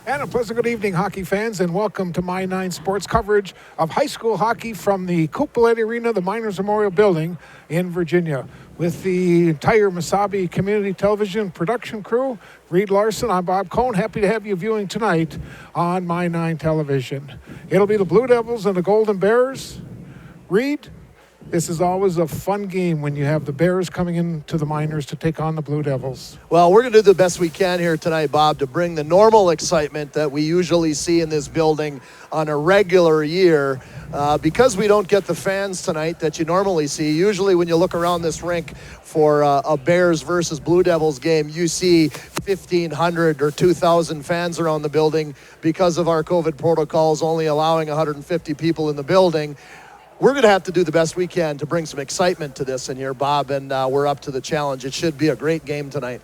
And a pleasant good evening, hockey fans, and welcome to My Nine Sports coverage of high school hockey from the Coupolette Arena, the Miners Memorial Building in Virginia. With the entire Mesabi Community Television production crew, Reed Larson, I'm Bob Cohn. Happy to have you viewing tonight on My Nine Television. It'll be the Blue Devils and the Golden Bears. Reed, this is always a fun game when you have the Bears coming into the Miners to take on the Blue Devils. Well, we're going to do the best we can here tonight, Bob, to bring the normal excitement that we usually see in this building on a regular year. Because we don't get the fans tonight that you normally see, usually when you look around this rink for a Bears versus Blue Devils game, you see 1,500 or 2,000 fans around the building because of our COVID protocols only allowing 150 people in the building. We're going to have to do the best we can to bring some excitement to this in here, Bob, and we're up to the challenge. It should be a great game tonight.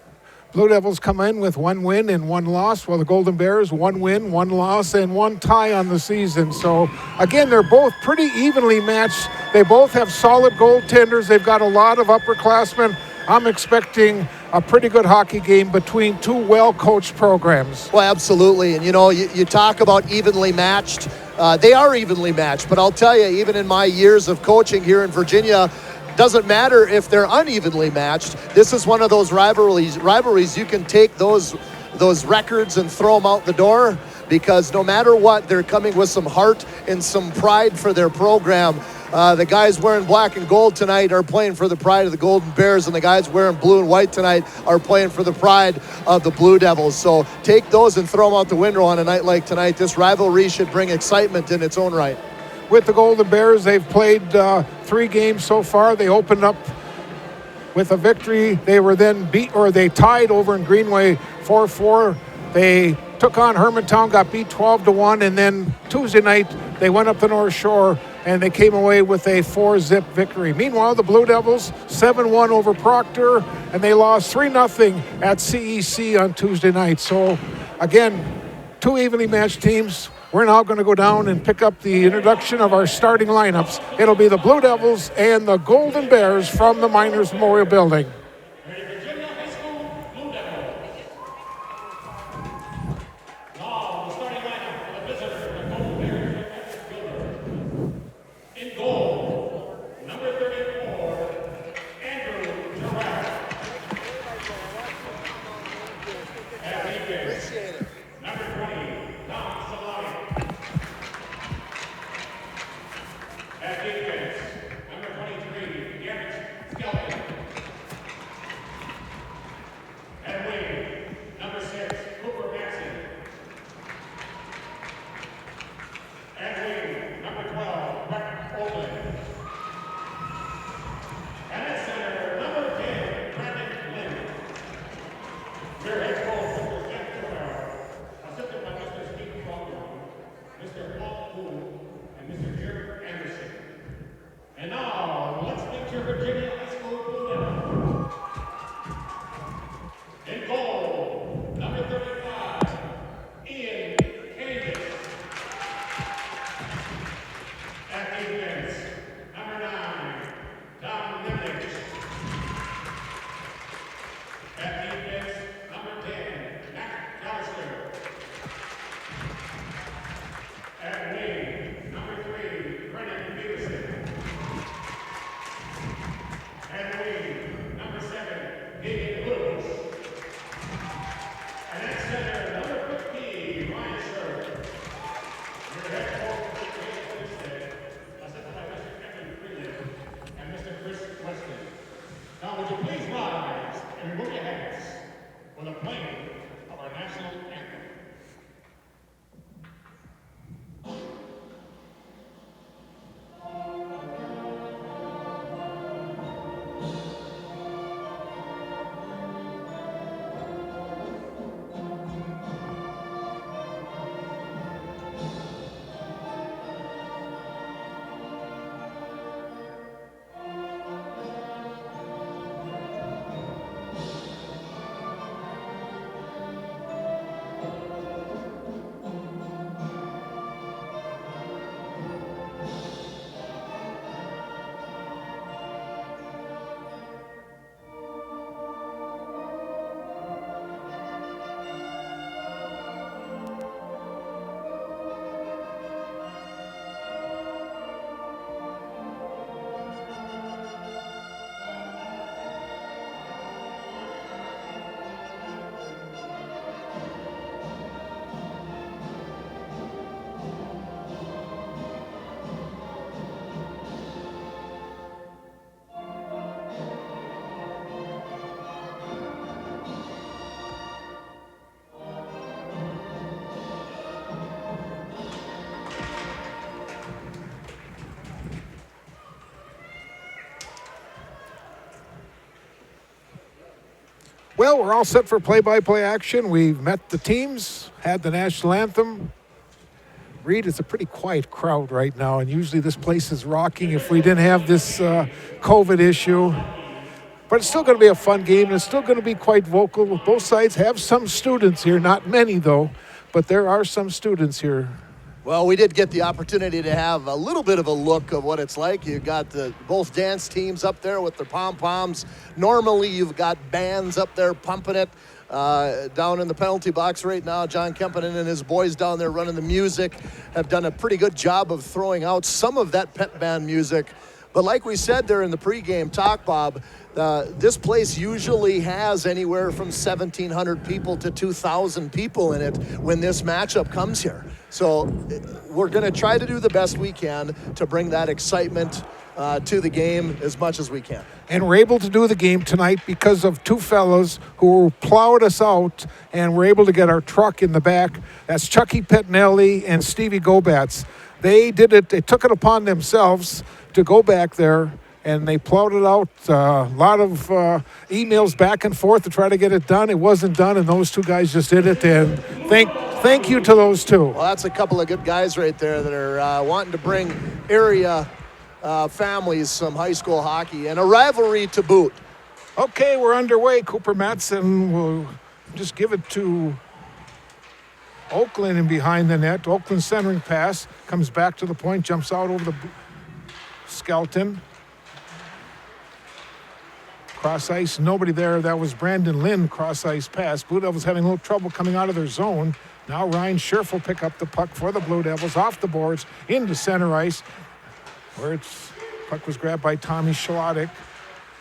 Blue Devils come in with 1 win and 1 loss, while the Golden Bears 1 win, 1 loss, and 1 tie on the season. So, again, they're both pretty evenly matched. They both have solid goaltenders. They've got a lot of upperclassmen. I'm expecting a pretty good hockey game between two well-coached programs. Well, absolutely. And, you talk about evenly matched. They are evenly matched. But I'll tell you, even in my years of coaching here in Virginia, doesn't matter if they're unevenly matched. This is one of those rivalries you can take those records and throw them out the door, because no matter what, they're coming with some heart and some pride for their program. The guys wearing black and gold tonight are playing for the pride of the Golden Bears, and the guys wearing blue and white tonight are playing for the pride of the Blue Devils. So take those and throw them out the window on a night like tonight. This rivalry should bring excitement in its own right. With the Golden Bears, they've played 3 games so far. They opened up with a victory. They were then they tied over in Greenway 4-4. They took on Hermantown, got beat 12-1, and then Tuesday night they went up the North Shore and they came away with a 4-zip victory. Meanwhile, the Blue Devils 7-1 over Proctor, and they lost 3-0 at CEC on Tuesday night. So again, 2 evenly matched teams. We're now going to go down and pick up the introduction of our starting lineups. It'll be the Blue Devils and the Golden Bears from the Miners Memorial Building. Well, we're all set for play-by-play action. We've met the teams, had the national anthem. Reed, it's a pretty quiet crowd right now, and usually this place is rocking if we didn't have this COVID issue. But it's still going to be a fun game, and it's still going to be quite vocal. Both sides have some students here, not many though, but there are some students here. Well, we did get the opportunity to have a little bit of a look of what it's like. You've got both dance teams up there with their pom-poms. Normally, you've got bands up there pumping it. Down in the penalty box right now, John Kempinen and his boys down there running the music have done a pretty good job of throwing out some of that pep band music. But like we said there in the pregame talk, Bob, this place usually has anywhere from 1,700 people to 2,000 people in it when this matchup comes here. So we're going to try to do the best we can to bring that excitement to the game as much as we can. And we're able to do the game tonight because of two fellows who plowed us out and were able to get our truck in the back. That's Chucky Pettinelli and Stevie Gobats. They did it. They took it upon themselves to go back there, and they plowed it out. A lot of emails back and forth to try to get it done. It wasn't done, and those two guys just did it. And thank you to those two. Well, that's a couple of good guys right there that are wanting to bring area families some high school hockey and a rivalry to boot. Okay, we're underway. Cooper Matson will just give it to Oakland and behind the net. Oakland centering pass, comes back to the point, jumps out over the Skelton. Cross ice, nobody there. That was Brandon Lynn, cross ice pass. Blue Devils having a little trouble coming out of their zone. Now Ryan Scherf will pick up the puck for the Blue Devils off the boards into center ice, where puck was grabbed by Tommy Schlottick.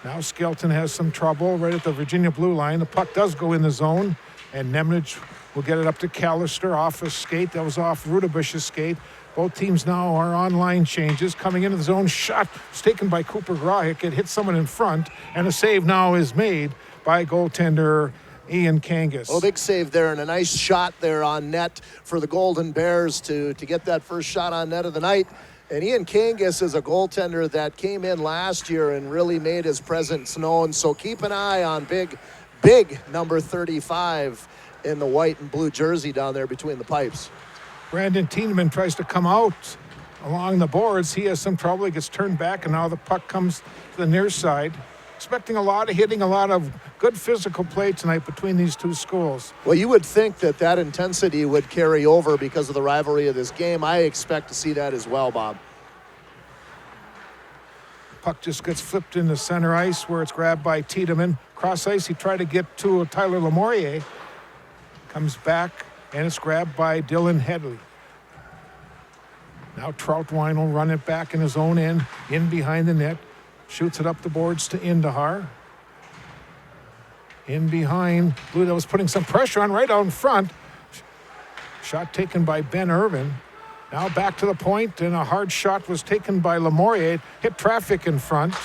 Now Skelton has some trouble right at the Virginia blue line. The puck does go in the zone, and Nemnich will get it up to Callister off a skate. That was off Rudebush's skate. Both teams now are on line changes. Coming into the zone, shot was taken by Cooper Grahick. It hit someone in front, and a save now is made by goaltender Ian Kangas. Well, big save there and a nice shot there on net for the Golden Bears to get that first shot on net of the night. And Ian Kangas is a goaltender that came in last year and really made his presence known. So keep an eye on big number 35 in the white and blue jersey down there between the pipes. Brandon Tiedemann tries to come out along the boards. He has some trouble. He gets turned back, and now the puck comes to the near side. Expecting a lot of hitting, a lot of good physical play tonight between these two schools. Well, you would think that intensity would carry over because of the rivalry of this game. I expect to see that as well, Bob. Puck just gets flipped into center ice where it's grabbed by Tiedemann. Cross ice, he tried to get to Tyler Lamourier. Comes back, and it's grabbed by Dylan Headley. Now Troutwine will run it back in his own end, in behind the net. Shoots it up the boards to Indahar. In behind, Blue Devils putting some pressure on right out in front. Shot taken by Ben Irvin. Now back to the point, and a hard shot was taken by Lamourier. Hit traffic in front.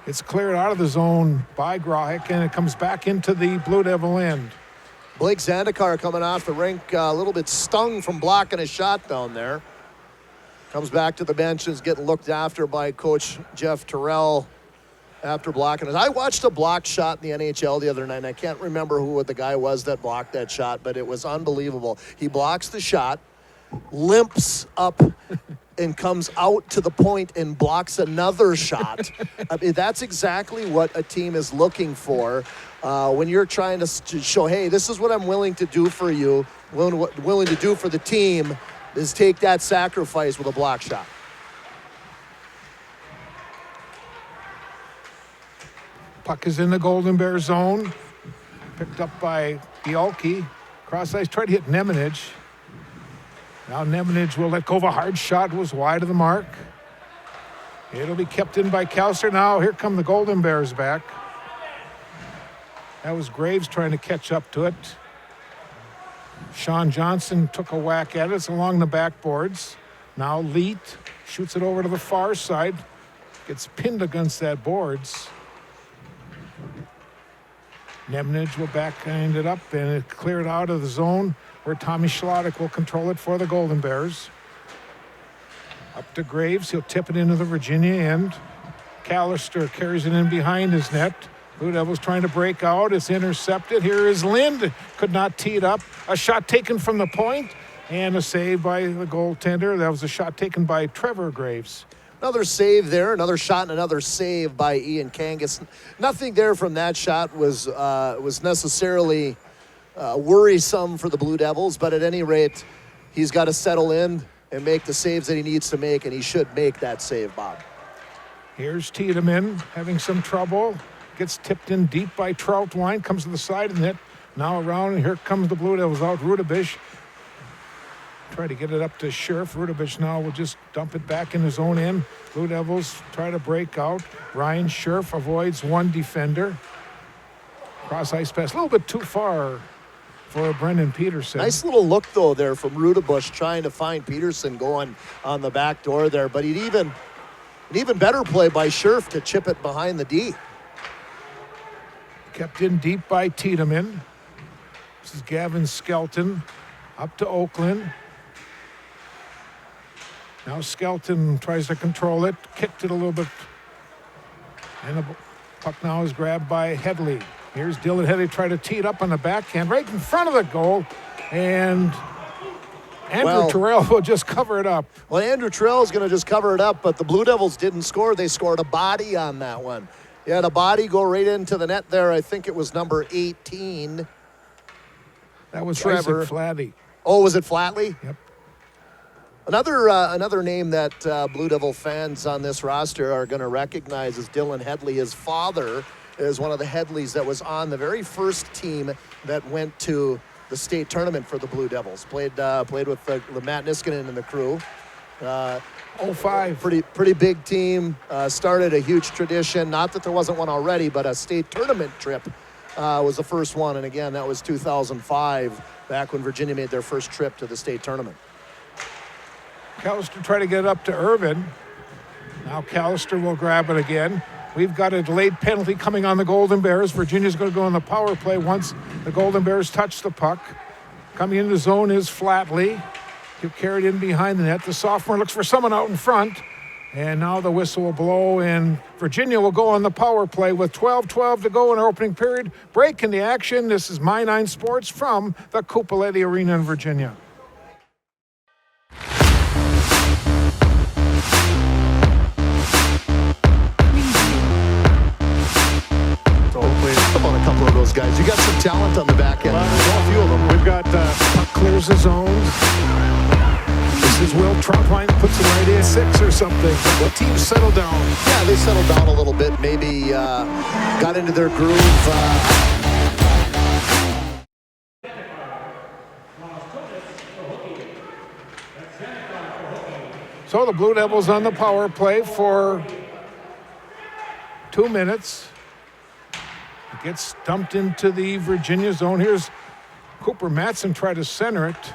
It's cleared out of the zone by Grahick, and it comes back into the Blue Devil end. Blake Zandikar coming off the rink a little bit stung from blocking a shot down there. Comes back to the bench and is getting looked after by Coach Jeff Terrell after blocking it. I watched a blocked shot in the NHL the other night, and I can't remember what the guy was that blocked that shot, but it was unbelievable. He blocks the shot, limps up and comes out to the point and blocks another shot. I mean, that's exactly what a team is looking for when you're trying to show, hey, this is what I'm willing to do for you, willing to do for the team, is take that sacrifice with a block shot. Puck is in the Golden Bear zone. Picked up by Bielke. Cross ice, tried to hit Nemanich. Now Nemanich will let go of a hard shot. It was wide of the mark. It'll be kept in by Callister. Now here come the Golden Bears back. That was Graves trying to catch up to it. Sean Johnson took a whack at it. It's along the backboards. Now Leet shoots it over to the far side. Gets pinned against that boards. Nemanich will backhand it up, and it cleared out of the zone where Tommy Schlottick will control it for the Golden Bears. Up to Graves. He'll tip it into the Virginia end. Callister carries it in behind his net. Blue Devils trying to break out. It's intercepted. Here is Lind. Could not tee it up. A shot taken from the point and a save by the goaltender. That was a shot taken by Trevor Graves. Another save there, another shot and another save by Ian Kangas. Nothing there from that shot was necessarily worrisome for the Blue Devils, but at any rate, he's got to settle in and make the saves that he needs to make, and he should make that save, Bob. Here's Tiedemann having some trouble. Gets tipped in deep by Troutwine, comes to the side of the net. Now around, and here comes the Blue Devils out. Rudebish try to get it up to Scherf. Rudebish now will just dump it back in his own end. Blue Devils try to break out. Ryan Scherf avoids one defender. Cross ice pass, a little bit too far for Brendan Peterson. Nice little look, though, there from Rudebush trying to find Peterson going on the back door there. But an even better play by Scherf to chip it behind the D. Kept in deep by Tiedemann. This is Gavin Skelton up to Oakland. Now Skelton tries to control it, kicked it a little bit. And the puck now is grabbed by Headley. Here's Dylan Headley trying to tee it up on the backhand right in front of the goal. And Andrew Terrell will just cover it up. Well, Andrew Terrell is going to just cover it up, but the Blue Devils didn't score. They scored a body on that one. He had a body go right into the net there. I think it was number 18. That was Trevor. Isaac Flatty. Oh, was it Flatley? Yep. Another name that Blue Devil fans on this roster are going to recognize is Dylan Headley. His father is one of the Headleys that was on the very first team that went to the state tournament for the Blue Devils. Played with Matt Niskanen and the crew. 05. Pretty big team. Started a huge tradition. Not that there wasn't one already, but a state tournament trip was the first one. And again, that was 2005, back when Virginia made their first trip to the state tournament. Callister tried to get it up to Irvin. Now Callister will grab it again. We've got a delayed penalty coming on the Golden Bears. Virginia's going to go on the power play once the Golden Bears touch the puck. Coming into the zone is Flatley. He'll carry it in behind the net. The sophomore looks for someone out in front. And now the whistle will blow, and Virginia will go on the power play with 12:12 to go in our opening period. Break in the action. This is My Nine Sports from the Cupoletti Arena in Virginia. About a couple of those guys. You got some talent on the back end. Well, there's a few of them. We've got puck clears the zone. This is Will Troutwine puts it right in 6 or something. The team settled down. Yeah, they settled down a little bit. Maybe got into their groove. So the Blue Devils on the power play for 2 minutes. It gets dumped into the Virginia zone. Here's Cooper Matson try to center it.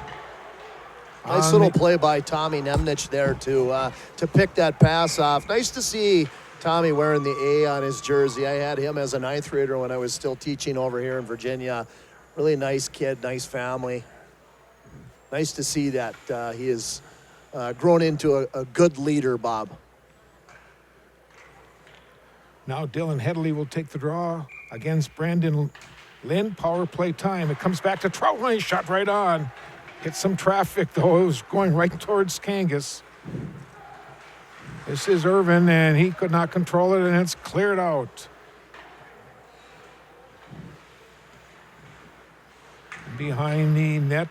Nice little play by Tommy Nemnich there to pick that pass off. Nice to see Tommy wearing the A on his jersey. I had him as a 9th grader when I was still teaching over here in Virginia. Really nice kid, nice family. Nice to see that he has grown into a good leader, Bob. Now Dylan Headley will take the draw against Brandon Lind. Power play time. It comes back to Troutwine. Shot right on. Hit some traffic, though. It was going right towards Kangas. This is Irvin, and he could not control it, and it's cleared out. Behind the net,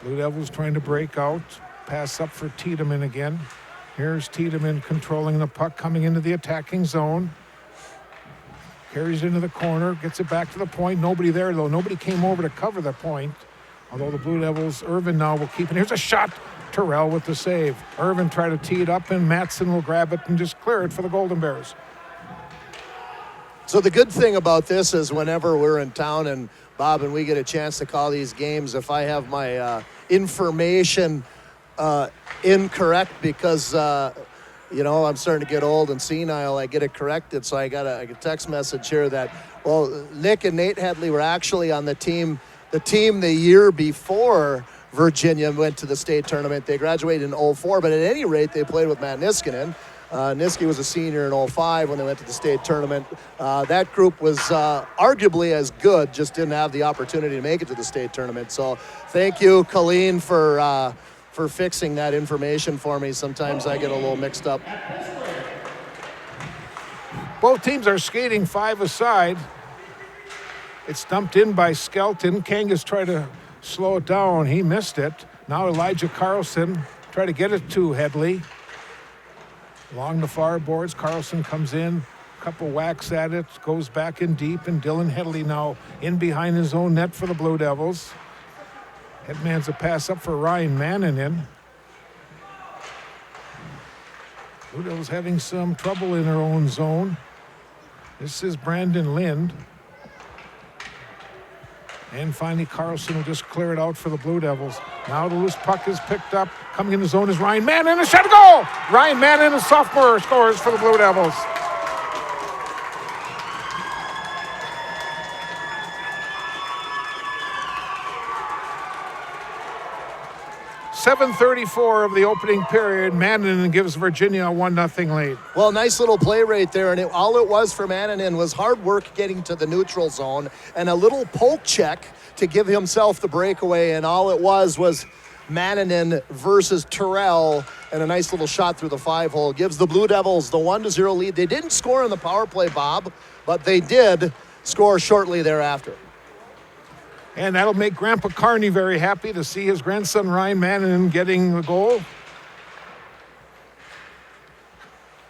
Blue Devils trying to break out. Pass up for Tiedemann again. Here's Tiedemann controlling the puck, coming into the attacking zone. Carries into the corner, gets it back to the point. Nobody there, though. Nobody came over to cover the point. Although the Blue Devils, Irvin now will keep it. Here's a shot. Terrell with the save. Irvin tried to tee it up, and Matson will grab it and just clear it for the Golden Bears. So the good thing about this is whenever we're in town, and Bob and we get a chance to call these games, if I have my information incorrect because, I'm starting to get old and senile, I get it corrected. So I got a text message here that, Nick and Nate Headley were actually on the team the year before Virginia went to the state tournament. They graduated in 04, but at any rate, they played with Matt Niskanen. Niski was a senior in 05 when they went to the state tournament. That group was arguably as good, just didn't have the opportunity to make it to the state tournament. So thank you, Colleen, for fixing that information for me. Sometimes I get a little mixed up. Both teams are skating 5 aside. It's dumped in by Skelton. Kangas tried to slow it down. He missed it. Now Elijah Carlson try to get it to Headley. Along the far boards, Carlson comes in. Couple whacks at it. Goes back in deep. And Dylan Headley now in behind his own net for the Blue Devils. Headman's a pass up for Ryan Mannanen. Blue Devils having some trouble in their own zone. This is Brandon Lind. And finally, Carlson will just clear it out for the Blue Devils. Now the loose puck is picked up. Coming in the zone is Ryan Mannanen. A shot, a goal! Ryan Mannanen, a sophomore, scores for the Blue Devils. 7:34 of the opening period. Mannanen gives Virginia a 1-0 lead. Well, nice little play right there, and all it was for Mannanen was hard work getting to the neutral zone and a little poke check to give himself the breakaway, and all it was Mannanen versus Terrell, and a nice little shot through the 5-hole. Gives the Blue Devils the 1-0 lead. They didn't score in the power play, Bob, but they did score shortly thereafter. And that'll make Grandpa Carney very happy to see his grandson Ryan Mannanen getting the goal.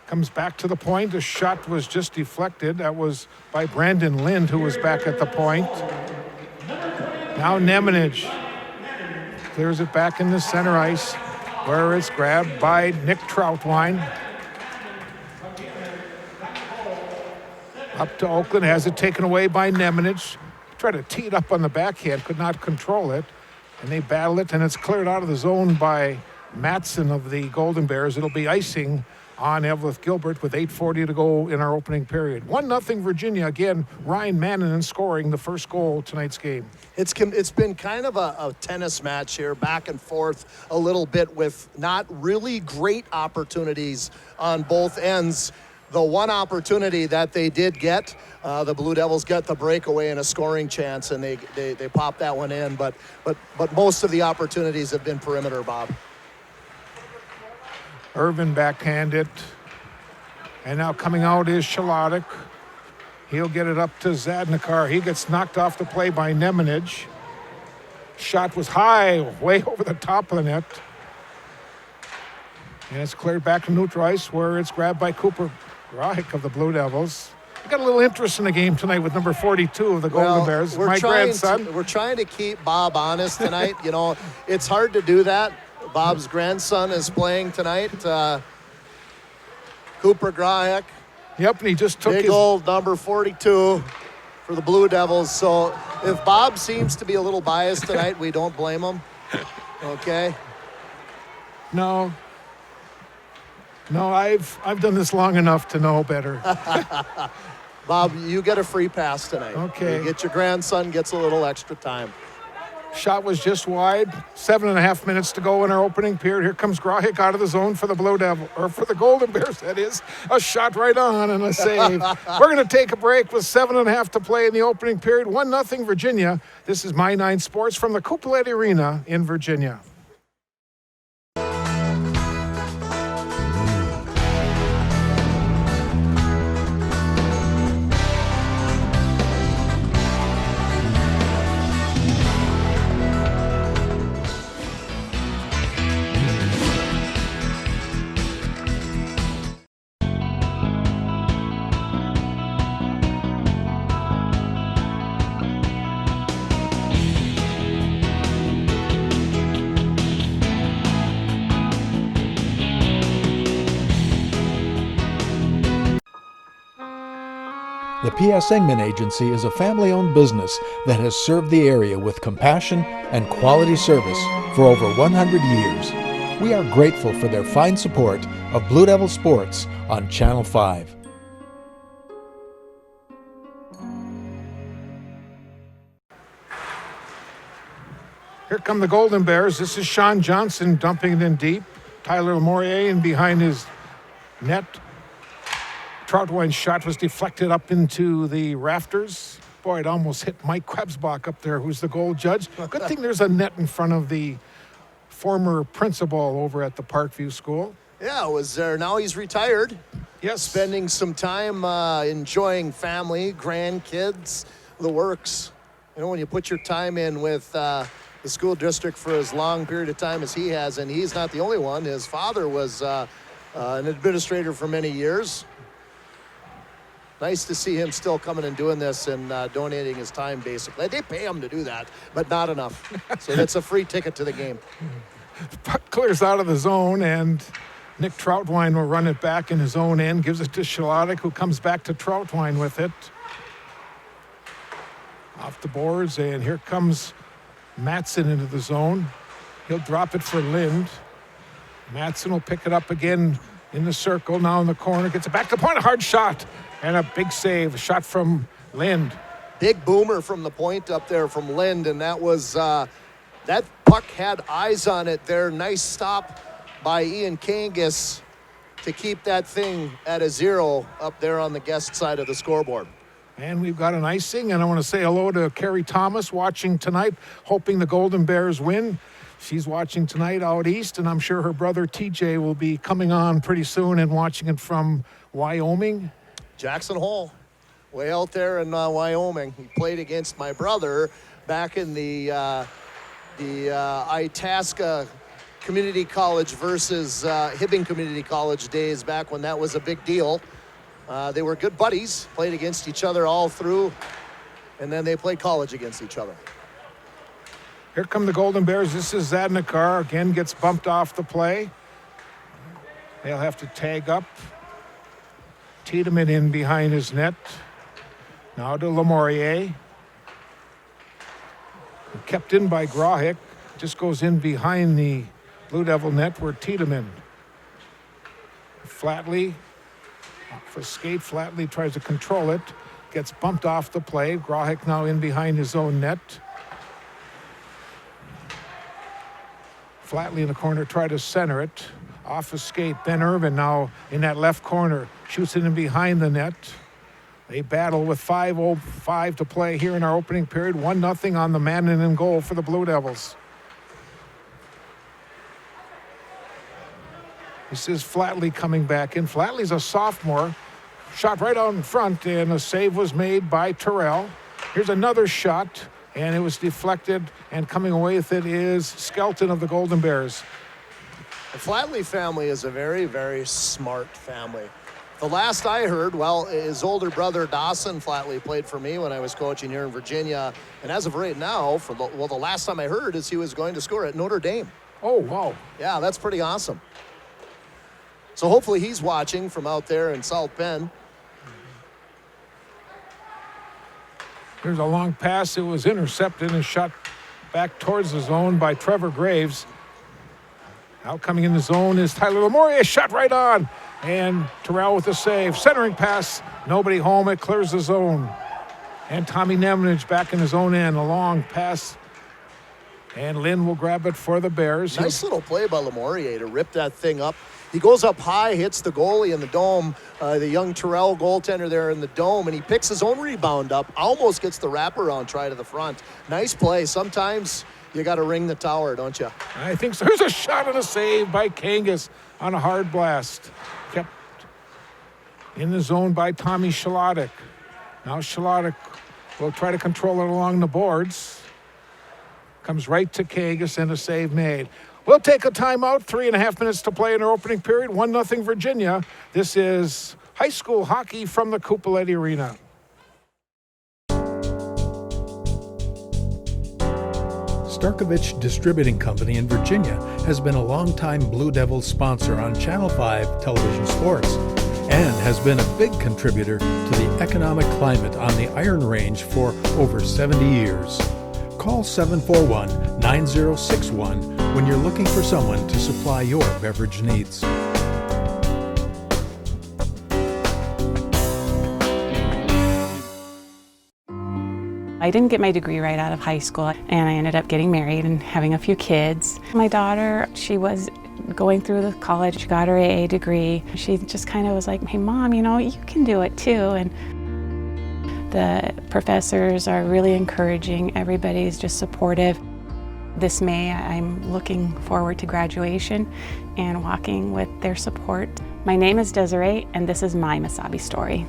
Comes back to the point. The shot was just deflected. That was by Brandon Lind, who was back at the point. Now Nemanich clears it back in the center ice, where it's grabbed by Nick Troutwine. Up to Oakland, has it taken away by Nemanich. Tried to tee it up on the backhand, could not control it, and they battle it, and it's cleared out of the zone by Matson of the Golden Bears. It'll be icing on Eveleth Gilbert with 8:40 to go in our opening period. 1-0 Virginia. Again, Ryan Mannanen scoring the first goal tonight's game. It's been kind of a tennis match here, back and forth a little bit with not really great opportunities on both ends. The one opportunity that they did get, the Blue Devils get the breakaway and a scoring chance, and they pop that one in. But most of the opportunities have been perimeter, Bob. Irvin backhanded. And now coming out is Shalotic. He'll get it up to Zadnikar. He gets knocked off the play by Nemanich. Shot was high, way over the top of the net. And it's cleared back to neutral ice, where it's grabbed by Cooper Grahik of the Blue Devils. We got a little interest in the game tonight with number 42 of the Golden Bears, my grandson. We're trying to keep Bob honest tonight. You know, it's hard to do that. Bob's grandson is playing tonight. Cooper Grahik. Yep, and he just took big old number 42 for the Blue Devils. So if Bob seems to be a little biased tonight, we don't blame him. Okay? No, I've done this long enough to know better. Bob, you get a free pass tonight. Okay. You get your grandson gets a little extra time. Shot was just wide. 7.5 minutes to go in our opening period. Here comes Grahik out of the zone for the Blue Devil, or for the Golden Bears, that is. A shot right on and a save. We're going to take a break with 7.5 to play in the opening period. 1-0 Virginia. This is My 9 Sports from the Coupolette Arena in Virginia. The P.S. Engman Agency is a family-owned business that has served the area with compassion and quality service for over 100 years. We are grateful for their fine support of Blue Devil Sports on Channel 5. Here come the Golden Bears. This is Sean Johnson dumping it in deep. Tyler Lamourier in behind his net. Troutwine's shot was deflected up into the rafters. Boy, it almost hit Mike Krebsbach up there, who's the goal judge. Good thing there's a net in front of the former principal over at the Parkview School. Yeah, it was there. Now he's retired. Yes. Spending some time enjoying family, grandkids, the works. You know, when you put your time in with the school district for as long period of time as he has, and he's not the only one. His father was an administrator for many years. Nice to see him still coming and doing this and donating his time, basically. They pay him to do that, but not enough. So that's a free ticket to the game. Puck clears out of the zone, and Nick Troutwine will run it back in his own end, gives it to Shalodic, who comes back to Troutwine with it. Off the boards, and here comes Matson into the zone. He'll drop it for Lind. Matson will pick it up again in the circle, now in the corner, gets it back to the point, a hard shot, and a big save, a shot from Lind. Big boomer from the point up there from Lind, and that was, that puck had eyes on it there. Nice stop by Ian Kangas to keep that thing at a 0 up there on the guest side of the scoreboard. And we've got an icing, and I want to say hello to Carrie Thomas watching tonight, hoping the Golden Bears win. She's watching tonight out east, and I'm sure her brother TJ will be coming on pretty soon and watching it from Wyoming. Jackson Hole, way out there in Wyoming. He played against my brother back in the Itasca Community College versus Hibbing Community College days, back when that was a big deal. They were good buddies, played against each other all through, and then they played college against each other. Here come the Golden Bears. This is Zadnikar. Again, gets bumped off the play. They'll have to tag up. Tiedemann in behind his net. Now to Lamourier. Kept in by Grahick. Just goes in behind the Blue Devil net where Tiedemann. Flatley. For skate, Flatley tries to control it. Gets bumped off the play. Grahick now in behind his own net. Flatley in the corner, try to center it. Off a skate, Ben Irvin now in that left corner. Shoots it in behind the net. They battle with 5:05 to play here in our opening period. 1-0 on the man in goal for the Blue Devils. This is Flatley coming back in. Flatley's a sophomore. Shot right out in front, and a save was made by Terrell. Here's another shot, and it was deflected, and coming away with it is Skelton of the Golden Bears. The Flatley family is a very, very smart family. The last I heard, well, his older brother Dawson Flatley played for me when I was coaching here in Virginia. And as of right now, the last time I heard is he was going to score at Notre Dame. Oh, wow. Yeah, that's pretty awesome. So hopefully he's watching from out there in South Bend. Here's a long pass. It was intercepted and shot back towards the zone by Trevor Graves. Now coming in the zone is Tyler Lamourier. Shot right on. And Terrell with the save. Centering pass. Nobody home. It clears the zone. And Tommy Nemenich back in his own end. A long pass. And Lynn will grab it for the Bears. Nice little play by Lamourier to rip that thing up. He goes up high, hits the goalie in the dome, the young Terrell goaltender there in the dome, and he picks his own rebound up, almost gets the wraparound try to the front. Nice play. Sometimes you got to ring the tower, don't you? I think so. Here's a shot and a save by Kangas on a hard blast. Kept in the zone by Tommy Shalodic. Now Shalodic will try to control it along the boards. Comes right to Kangas and a save made. We'll take a timeout. 3.5 minutes to play in our opening period. 1-0 Virginia. This is high school hockey from the Cupoletti Arena. Starkovich Distributing Company in Virginia has been a longtime Blue Devils sponsor on Channel 5 television sports and has been a big contributor to the economic climate on the Iron Range for over 70 years. Call 741-9061 when you're looking for someone to supply your beverage needs. I didn't get my degree right out of high school, and I ended up getting married and having a few kids. My daughter, she was going through the college. She got her AA degree. She just kind of was like, hey Mom, you know, you can do it too. And the professors are really encouraging. Everybody's just supportive. This May, I'm looking forward to graduation and walking with their support. My name is Desiree, and this is my Mesabi story.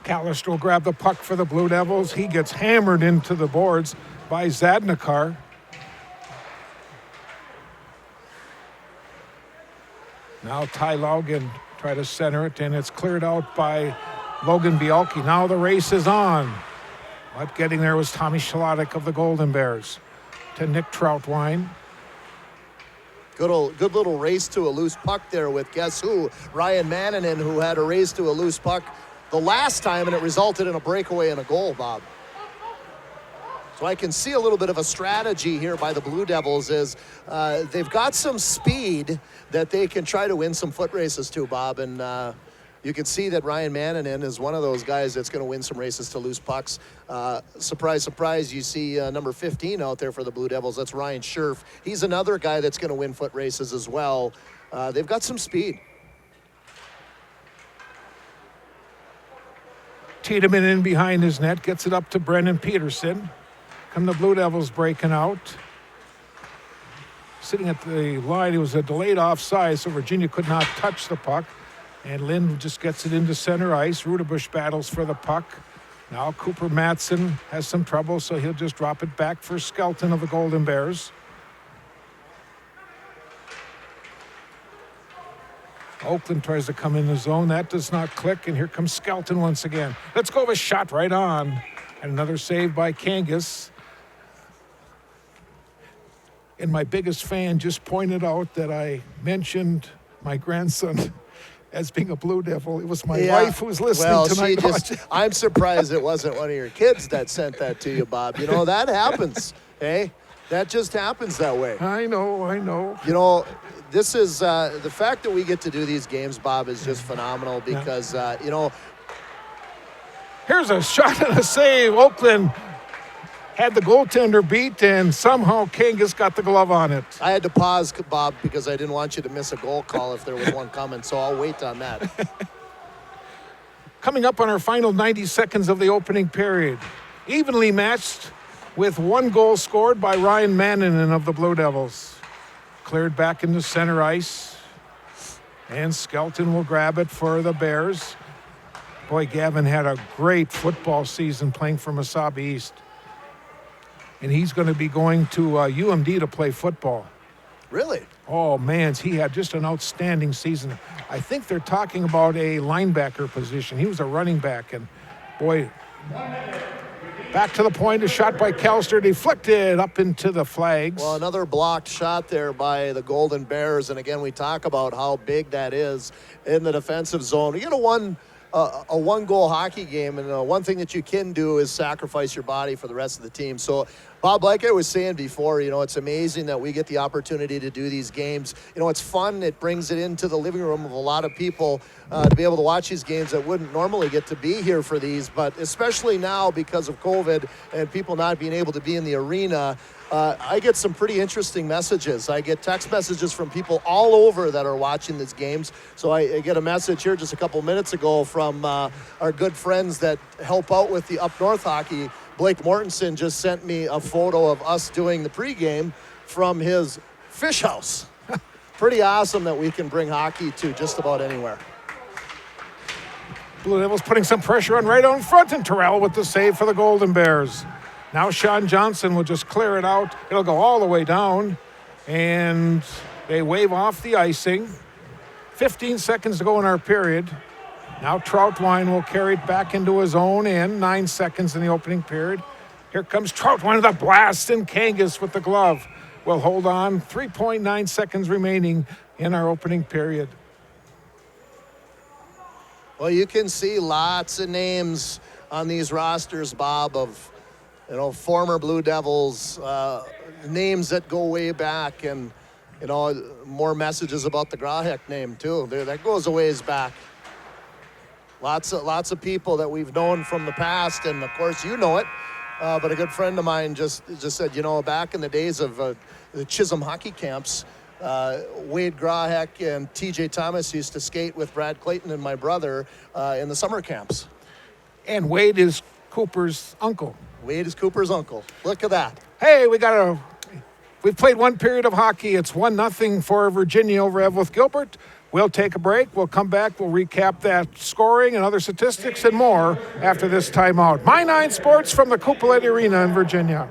Callister will grab the puck for the Blue Devils. He gets hammered into the boards by Zadnikar. Now Ty Logan try to center it, and it's cleared out by Logan Bialke. Now the race is on. But getting there was Tommy Shalotic of the Golden Bears to Nick Troutwine. Good little race to a loose puck there with guess who? Ryan Manninen, who had a race to a loose puck the last time, and it resulted in a breakaway and a goal, Bob. So I can see a little bit of a strategy here by the Blue Devils is they've got some speed that they can try to win some foot races too, Bob. And you can see that Ryan Manninen is one of those guys that's going to win some races to loose pucks. Surprise, surprise, you see number 15 out there for the Blue Devils. That's Ryan Scherf. He's another guy that's going to win foot races as well. They've got some speed. Tiedemann in behind his net, gets it up to Brendan Peterson. Come the Blue Devils breaking out. Sitting at the line, it was a delayed offside, so Virginia could not touch the puck. And Lynn just gets it into center ice. Rudebush battles for the puck. Now Cooper Matson has some trouble, so he'll just drop it back for Skelton of the Golden Bears. Oakland tries to come in the zone. That does not click, and here comes Skelton once again. Let's go with a shot right on. And another save by Kangas. And my biggest fan just pointed out that I mentioned my grandson as being a Blue Devil. It was my wife who was listening tonight. I'm surprised it wasn't one of your kids that sent that to you, Bob. You know, that happens, hey? That just happens that way. I know. You know, this is, the fact that we get to do these games, Bob, is just phenomenal because, you know. Here's a shot and a save. Oakland had the goaltender beat, and somehow Kangas got the glove on it. I had to pause, Bob, because I didn't want you to miss a goal call if there was one coming, so I'll wait on that. Coming up on our final 90 seconds of the opening period. Evenly matched with one goal scored by Ryan Manninen of the Blue Devils. Cleared back into center ice. And Skelton will grab it for the Bears. Boy, Gavin had a great football season playing for Mesabi East. And he's going to be going to UMD to play football. Really? Oh, man, he had just an outstanding season. I think they're talking about a linebacker position. He was a running back, and boy, back to the point, a shot by Callister, deflected up into the flags. Well, another blocked shot there by the Golden Bears, and again, we talk about how big that is in the defensive zone. You know, a one-goal hockey game, and one thing that you can do is sacrifice your body for the rest of the team. So, Bob, like I was saying before, you know, it's amazing that we get the opportunity to do these games. You know, it's fun. It brings it into the living room of a lot of people to be able to watch these games that wouldn't normally get to be here for these, but especially now because of COVID and people not being able to be in the arena. I get some pretty interesting messages. I get text messages from people all over that are watching these games. So I get a message here just a couple minutes ago from our good friends that help out with the Up North Hockey. Blake Mortensen just sent me a photo of us doing the pregame from his fish house. Pretty awesome that we can bring hockey to just about anywhere. Blue Devils putting some pressure on right on front, and Terrell with the save for the Golden Bears. Now Sean Johnson will just clear it out. It'll go all the way down, and they wave off the icing. 15 seconds to go in our period. Now Troutwine will carry it back into his own end. 9 seconds in the opening period. Here comes Troutwine with a blast, and Kangas with the glove will hold on. 3.9 seconds remaining in our opening period. Well, you can see lots of names on these rosters, Bob, of, you know, former Blue Devils, names that go way back, and, you know, more messages about the Grahek name too. That goes a ways back. Lots of people that we've known from the past, and of course you know it. but a good friend of mine just said, you know, back in the days of the Chisholm hockey camps, Wade Grahek and TJ Thomas used to skate with Brad Clayton and my brother in the summer camps. And Wade is Cooper's uncle. Wade is Cooper's uncle. Look at that. Hey, we've played one period of hockey. It's 1-0 for Virginia over Eveleth Gilbert. We'll take a break. We'll come back. We'll recap that scoring and other statistics and more after this timeout. My Nine Sports from the Coopolette Arena in Virginia.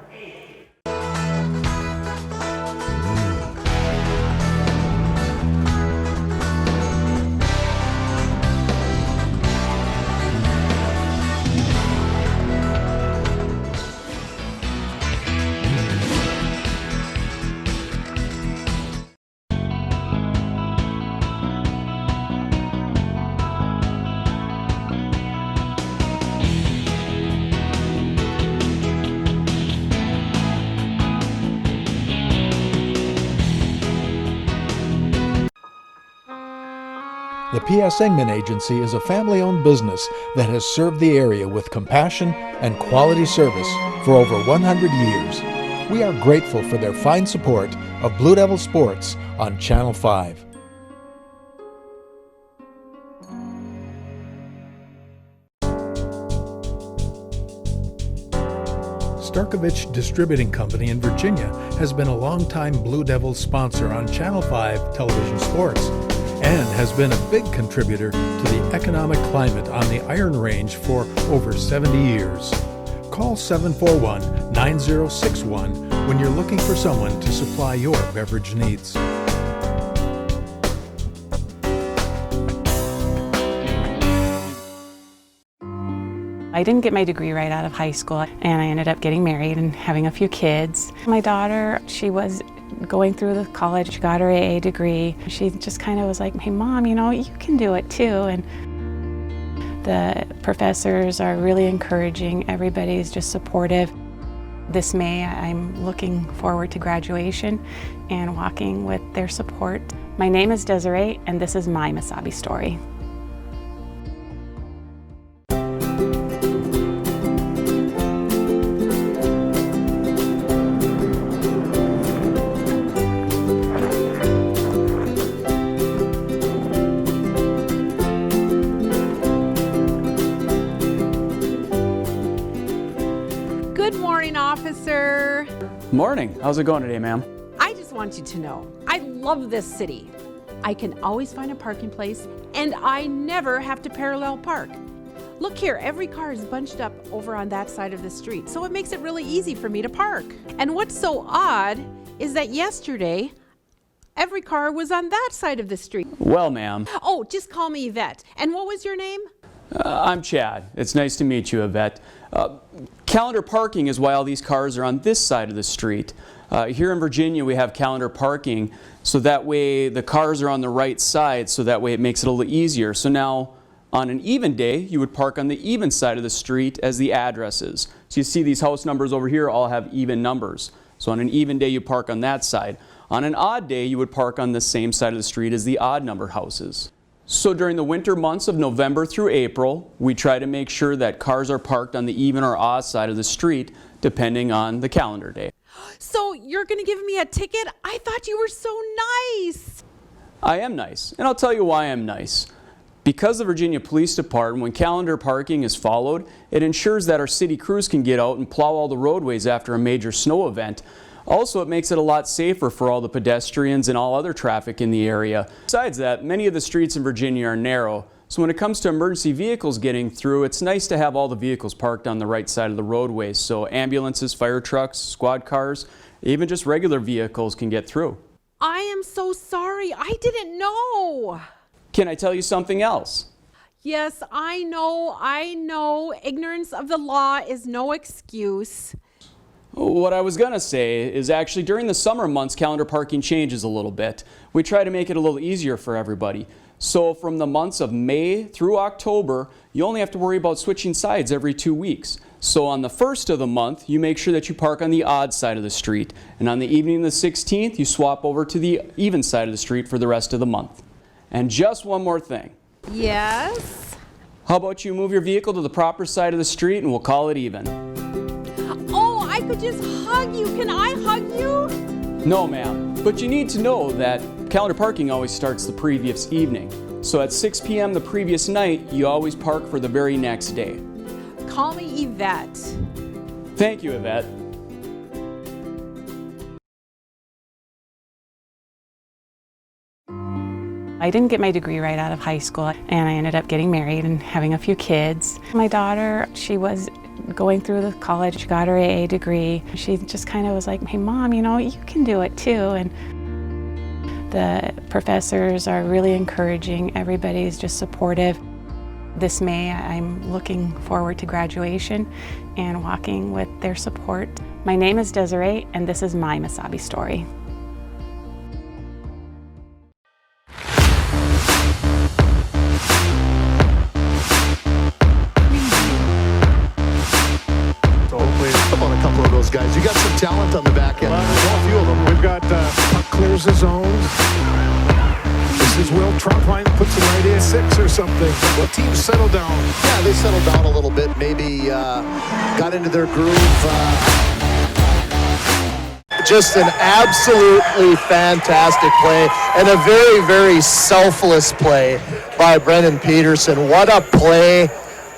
The P.S. Engman Agency is a family-owned business that has served the area with compassion and quality service for over 100 years. We are grateful for their fine support of Blue Devil Sports on Channel 5. Starkovich Distributing Company in Virginia has been a longtime Blue Devils sponsor on Channel 5 television sports and has been a big contributor to the economic climate on the Iron Range for over 70 years. Call 741-9061 when you're looking for someone to supply your beverage needs. I didn't get my degree right out of high school, and I ended up getting married and having a few kids. My daughter, she was going through the college, she got her AA degree. She just kind of was like, hey Mom, you know, you can do it too. And the professors are really encouraging, everybody's just supportive. This May, I'm looking forward to graduation and walking with their support. My name is Desiree, and this is my Mesabi story. Officer. Morning. How's it going today, ma'am? I just want you to know, I love this city. I can always find a parking place, and I never have to parallel park. Look here, every car is bunched up over on that side of the street, so it makes it really easy for me to park. And what's so odd is that yesterday, every car was on that side of the street. Well, ma'am. Oh, just call me Yvette. And what was your name? I'm Chad. It's nice to meet you, Yvette. Calendar parking is why all these cars are on this side of the street. Here in Virginia, we have calendar parking, so that way the cars are on the right side, so that way it makes it a little easier. So now, on an even day, you would park on the even side of the street as the addresses. So you see these house numbers over here all have even numbers. So on an even day, you park on that side. On an odd day, you would park on the same side of the street as the odd number houses. So during the winter months of November through April, we try to make sure that cars are parked on the even or odd side of the street, depending on the calendar day. So you're going to give me a ticket? I thought you were so nice. I am nice, and I'll tell you why I'm nice. Because the Virginia Police Department, when calendar parking is followed, it ensures that our city crews can get out and plow all the roadways after a major snow event. Also, it makes it a lot safer for all the pedestrians and all other traffic in the area. Besides that, many of the streets in Virginia are narrow, so when it comes to emergency vehicles getting through, it's nice to have all the vehicles parked on the right side of the roadways, so ambulances, fire trucks, squad cars, even just regular vehicles can get through. I am so sorry. I didn't know. Can I tell you something else? Yes, I know. Ignorance of the law is no excuse. What I was going to say is actually during the summer months, calendar parking changes a little bit. We try to make it a little easier for everybody. So from the months of May through October, you only have to worry about switching sides every 2 weeks. So on the first of the month, you make sure that you park on the odd side of the street. And on the evening of the 16th, you swap over to the even side of the street for the rest of the month. And just one more thing. Yes? How about you move your vehicle to the proper side of the street and we'll call it even? could just hug you. Can I hug you? No, ma'am. But you need to know that calendar parking always starts the previous evening. So at 6 p.m. the previous night, you always park for the very next day. Call me Yvette. Thank you, Yvette. I didn't get my degree right out of high school, and I ended up getting married and having a few kids. My daughter, she was going through the college, she got her AA degree. She just kind of was like, hey Mom, you know, you can do it too. And the professors are really encouraging, everybody's just supportive. This May, I'm looking forward to graduation and walking with their support. My name is Desiree, and this is my Mesabi story. Guys, you got some talent on the back end. A few of them. We've got puck clears the zone. This is Will Trumpline puts it right in 6 or something. The team settled down. Yeah, they settled down a little bit. Maybe got into their groove. Just an absolutely fantastic play and a very, very selfless play by Brendan Peterson. What a play.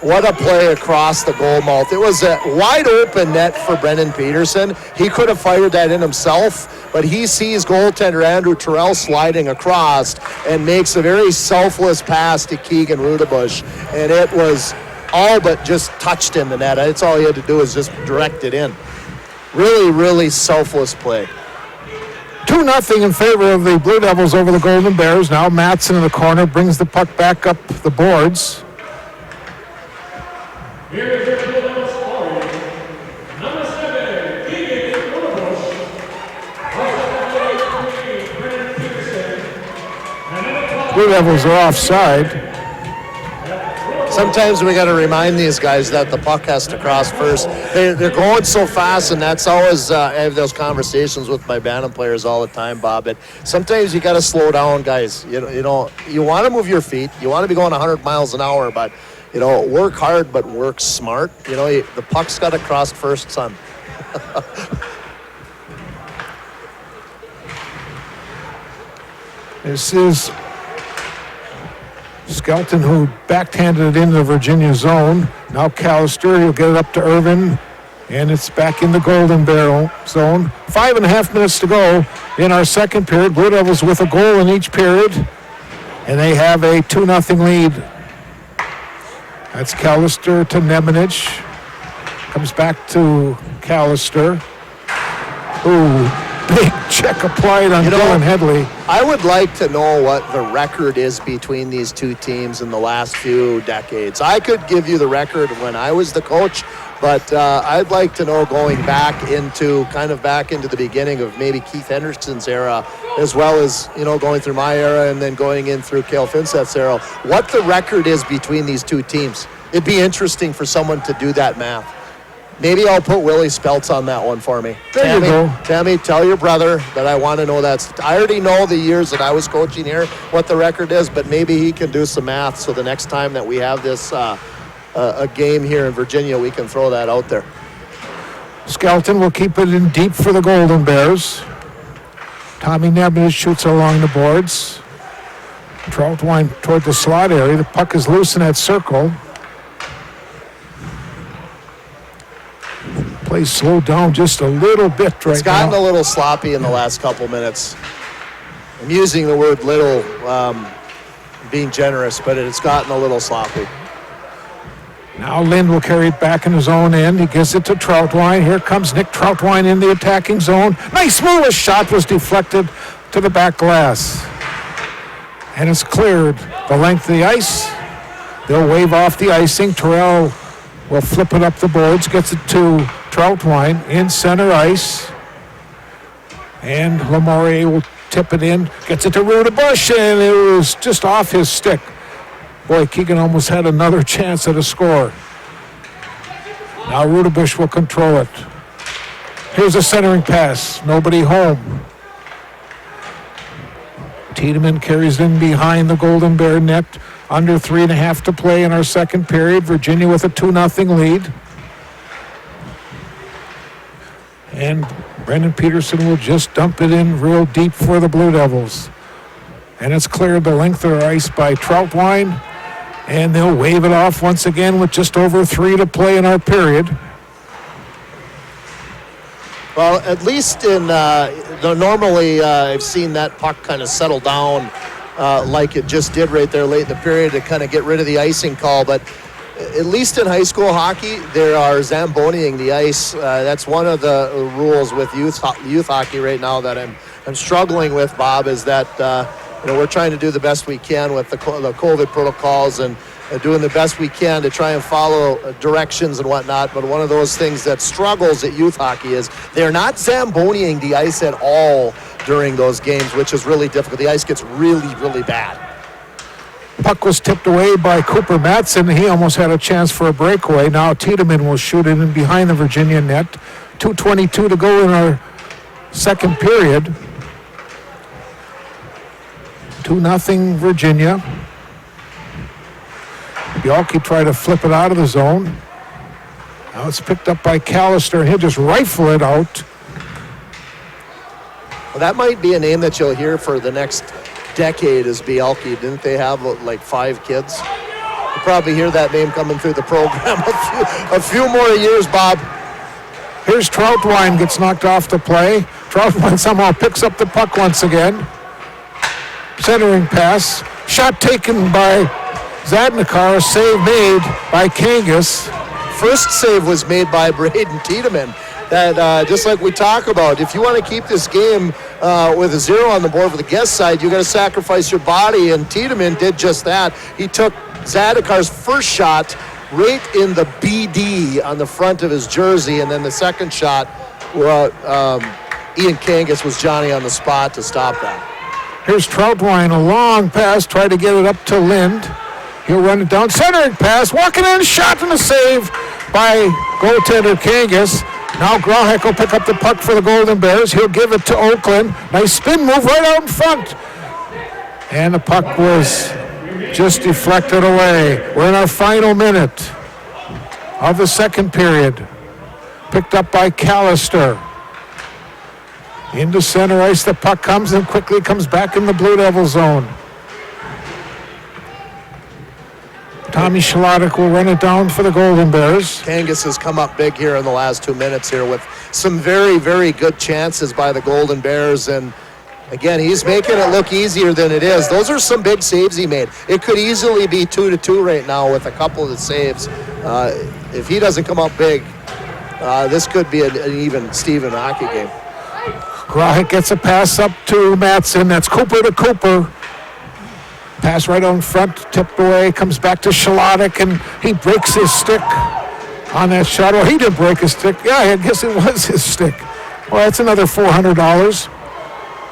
What a play across the goal mouth. It was a wide open net for Brendan Peterson. He could have fired that in himself, but he sees goaltender Andrew Terrell sliding across and makes a very selfless pass to Keegan Rudebush. And it was all but just touched in the net. That's all he had to do is just direct it in. Really, really selfless play. 2-0 in favor of the Blue Devils over the Golden Bears. Now Matson in the corner brings the puck back up the boards. Here is your Blue Devils scoring, number 7, Keegan Rudebush. Blue Devils are offside. Sometimes we got to remind these guys that the puck has to cross first. They're going so fast, and that's always I have those conversations with my Bantam players all the time, Bob. But sometimes you got to slow down, guys. You know, you want to move your feet. You want to be going 100 miles an hour, but you know, work hard, but work smart. You know, the puck's got to cross first, son. This is Skelton, who backhanded it into Virginia zone. Now Callister, he'll get it up to Irvin, and it's back in the Golden Bear zone. 5.5 minutes to go in our second period. Blue Devils with a goal in each period, and they have a 2-0 lead. That's Callister to Nemanich. Comes back to Callister. Ooh, big check applied on Dylan Headley. I would like to know what the record is between these two teams in the last few decades. I could give you the record when I was the coach, but I'd like to know going back into the beginning of maybe Keith Henderson's era, as well as, you know, going through my era and then going in through Cale Finseth's era, what the record is between these two teams. It'd be interesting for someone to do that math. Maybe I'll put Willie Speltz on that one for me. There you go. Tammy, tell your brother that I want to know that. I already know the years that I was coaching here, what the record is, but maybe he can do some math so the next time that we have this a game here in Virginia, we can throw that out there. Skelton will keep it in deep for the Golden Bears. Tommy Nemanich shoots along the boards. Troutwine toward the slot area. The puck is loose in that circle. Play slowed down just a little bit right now. It's gotten a little sloppy in the last couple minutes. I'm using the word little, being generous, but it's gotten a little sloppy. Now Lind will carry it back in his own end. He gives it to Troutwine. Here comes Nick Troutwine in the attacking zone. Nice move. A shot was deflected to the back glass. And it's cleared the length of the ice. They'll wave off the icing. Terrell will flip it up the boards, gets it to Troutwine in center ice. And Lamorier will tip it in, gets it to Rudebush, and it was just off his stick. Boy, Keegan almost had another chance at a score. Now Rudebush will control it. Here's a centering pass, nobody home. Tiedemann carries in behind the Golden Bear net. Under 3.5 to play in our second period. Virginia with a 2-0 lead. And Brendan Peterson will just dump it in real deep for the Blue Devils. And it's cleared the length of the ice by Troutwine. And they'll wave it off once again with just over 3 to play in our period. Well, at least in normally I've seen that puck kind of settle down like it just did right there late in the period to kind of get rid of the icing call. But at least in high school hockey, they are Zamboniing the ice. That's one of the rules with youth hockey right now that I'm struggling with, Bob, is that we're trying to do the best we can with the COVID protocols and doing the best we can to try and follow directions and whatnot. But one of those things that struggles at youth hockey is they're not Zamboniing the ice at all during those games, which is really difficult. The ice gets really, really bad. Puck was tipped away by Cooper Matson. He almost had a chance for a breakaway. Now Tiedemann will shoot it in behind the Virginia net. 2:22 to go in our second period. 2-0 Virginia. Bialke tried to flip it out of the zone. Now it's picked up by Callister, and he'll just rifle it out. Well, that might be a name that you'll hear for the next decade is Bialke. Didn't they have like 5 kids? You'll probably hear that name coming through the program a few more years, Bob. Here's Troutwine, gets knocked off the play. Troutwine somehow picks up the puck once again. Centering pass. Shot taken by Zadnikar, a save made by Kangas. First save was made by Braden Tiedemann. That just like we talk about, if you want to keep this game with a 0 on the board for the guest side, you got to sacrifice your body, and Tiedemann did just that. He took Zadikar's first shot right in the BD on the front of his jersey, and then the second shot, Ian Kangas was Johnny on the spot to stop that. Here's Troutwine, a long pass, try to get it up to Lind. He'll run it down, centering pass, walking in, shot and a save by goaltender Kangas. Now Grahek will pick up the puck for the Golden Bears. He'll give it to Oakland. Nice spin move right out in front. And the puck was just deflected away. We're in our final minute of the second period. Picked up by Callister. Into center ice, the puck comes and quickly comes back in the Blue Devil zone. Tommy Schladik will run it down for the Golden Bears. Kangas has come up big here in the last 2 minutes here with some very, very good chances by the Golden Bears. And again, he's making it look easier than it is. Those are some big saves he made. It could easily be 2-2 right now with a couple of the saves. If he doesn't come up big, this could be an even Steven hockey game. Grahek gets a pass up to Matson. That's Cooper to Cooper. Pass right on front, tipped away, comes back to Schladik, and he breaks his stick on that shot. Well, he did break his stick. Yeah, I guess it was his stick. Well, that's another $400.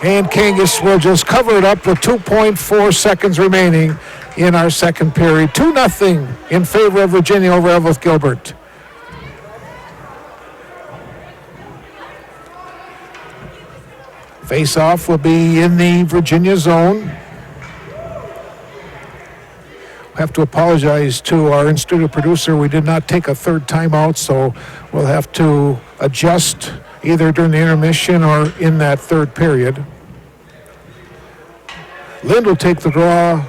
And Kangas will just cover it up with 2.4 seconds remaining in our second period. 2-0 in favor of Virginia over Eveleth Gilbert. Face-off will be in the Virginia zone. I have to apologize to our in-studio producer. We did not take a third timeout, so we'll have to adjust either during the intermission or in that third period. Lind will take the draw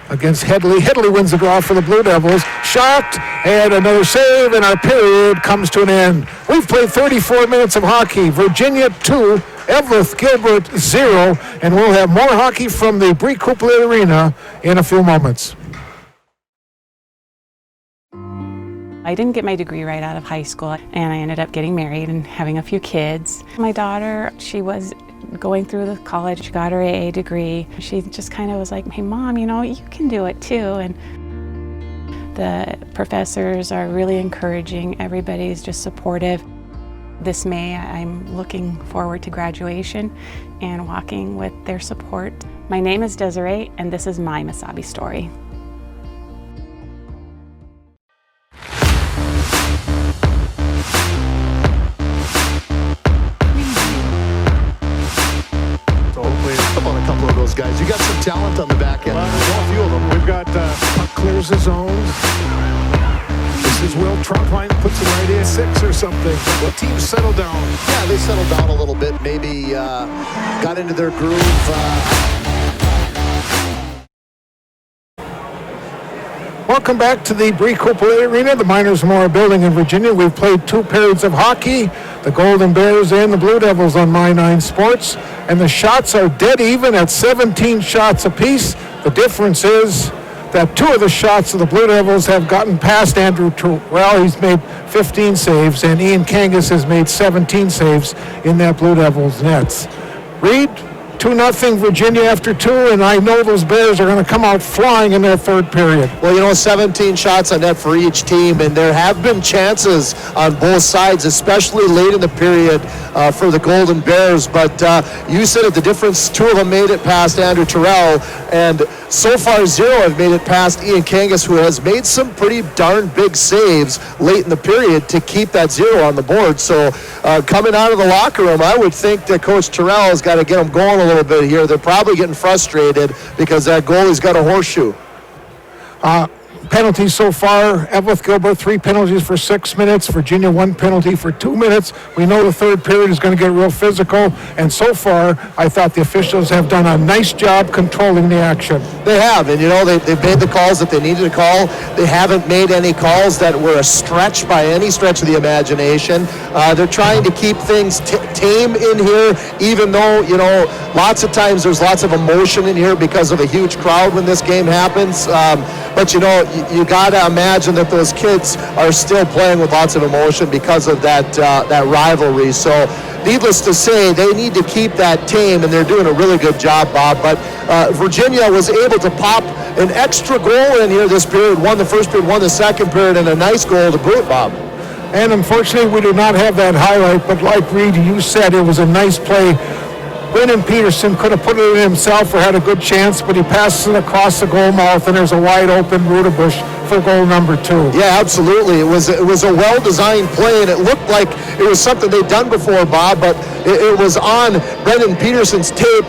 against Headley. Headley wins the draw for the Blue Devils. Shot, and another save, and our period comes to an end. We've played 34 minutes of hockey. Virginia 2, Eveleth Gilbert 0, and we'll have more hockey from the Brie Couplet Arena in a few moments. I didn't get my degree right out of high school, and I ended up getting married and having a few kids. My daughter, she was going through the college, she got her AA degree. She just kind of was like, hey Mom, you can do it too. And the professors are really encouraging, everybody's just supportive. This May, I'm looking forward to graduation and walking with their support. My name is Desiree, and this is my Mesabi story. Guys, you got some talent on the back end. A few of them. We've got puck clears the zone. passes. Will Trunkline puts it right in 6 or something. The team settled down. Yeah, they settled down a little bit. Maybe got into their groove. Welcome back to the Bree-Cooper Arena, the Miners Memorial Building in Virginia. We've played 2 periods of hockey, the Golden Bears and the Blue Devils on My 9 Sports, and the shots are dead even at 17 shots apiece. The difference is that 2 of the shots of the Blue Devils have gotten past Andrew Terrell. He's made 15 saves, and Ian Kangas has made 17 saves in that Blue Devils nets. Reed, 2-0 Virginia after 2, and I know those Bears are going to come out flying in their 3rd period. Well, 17 shots on net for each team, and there have been chances on both sides, especially late in the period for the Golden Bears. But you said it, the difference, 2 of them made it past Andrew Terrell, and so far 0 have made it past Ian Kangas, who has made some pretty darn big saves late in the period to keep that 0 on the board. So coming out of the locker room, I would think that Coach Terrell has got to get them going a little bit here. They're probably getting frustrated because that goalie's got a horseshoe. Penalties so far, Eveleth, Gilbert, 3 penalties for 6 minutes. Virginia, 1 penalty for 2 minutes. We know the 3rd period is going to get real physical, and so far, I thought the officials have done a nice job controlling the action. They have, and they've made the calls that they needed to call. They haven't made any calls that were a stretch by any stretch of the imagination. They're trying to keep things tame in here, even though, lots of times there's lots of emotion in here because of a huge crowd when this game happens. But you got to imagine that those kids are still playing with lots of emotion because of that rivalry. So needless to say, they need to keep that tame, and they're doing a really good job, Bob. But Virginia was able to pop an extra goal in here this period, won the 1st period, won the 2nd period, and a nice goal to boot, Bob. And unfortunately, we do not have that highlight, but like Reed, you said, it was a nice play. Brennan Peterson could have put it in himself or had a good chance, but he passes it across the goal mouth, and there's a wide open Rudabush for goal number 2. Yeah, absolutely. It was a well-designed play, and it looked like it was something they'd done before, Bob, but it was on Brendan Peterson's tape.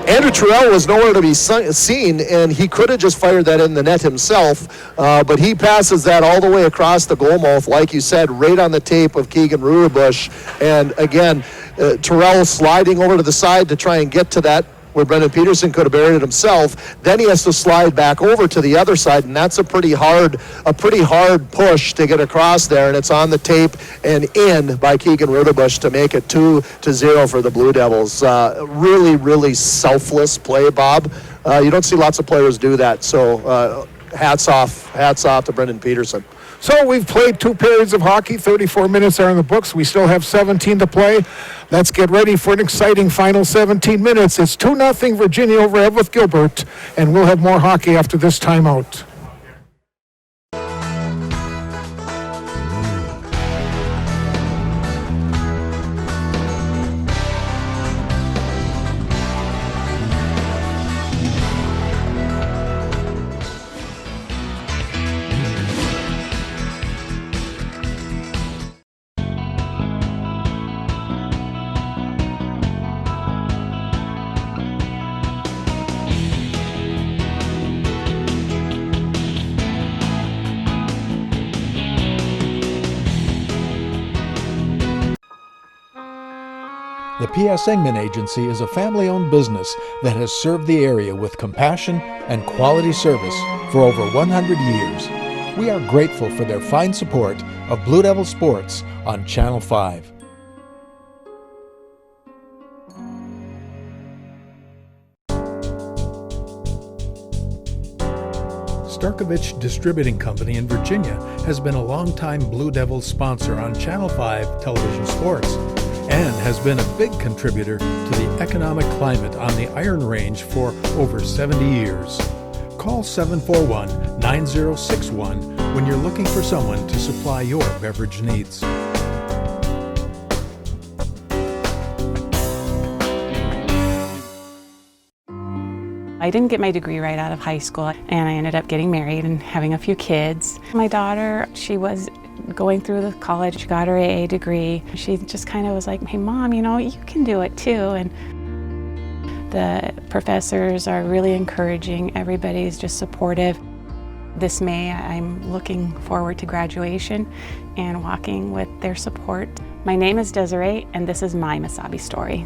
Andrew Terrell was nowhere to be seen, and he could have just fired that in the net himself, but he passes that all the way across the goal mouth, like you said, right on the tape of Keegan Rudabush. And again, Terrell sliding over to the side to try and get to that where Brendan Peterson could have buried it himself. Then he has to slide back over to the other side, and that's a pretty hard push to get across there, and it's on the tape and in by Keegan Rudabush to make it 2-0 for the Blue Devils. Really, really selfless play, Bob. You don't see lots of players do that, so hats off to Brendan Peterson. So we've played 2 periods of hockey. 34 minutes are in the books. We still have 17 to play. Let's get ready for an exciting final 17 minutes. It's 2-0 Virginia over Eveleth Gilbert, and we'll have more hockey after this timeout. The P.S. Engman Agency is a family-owned business that has served the area with compassion and quality service for over 100 years. We are grateful for their fine support of Blue Devil Sports on Channel 5. Starkovich Distributing Company in Virginia has been a longtime Blue Devils sponsor on Channel 5 television sports, and has been a big contributor to the economic climate on the Iron Range for over 70 years. Call 741-9061 when you're looking for someone to supply your beverage needs. I didn't get my degree right out of high school, and I ended up getting married and having a few kids. My daughter, she was going through the college, she got her AA degree. She just kind of was like, hey Mom, you can do it too. And the professors are really encouraging, everybody's just supportive. This May, I'm looking forward to graduation and walking with their support. My name is Desiree, and this is my Mesabi story.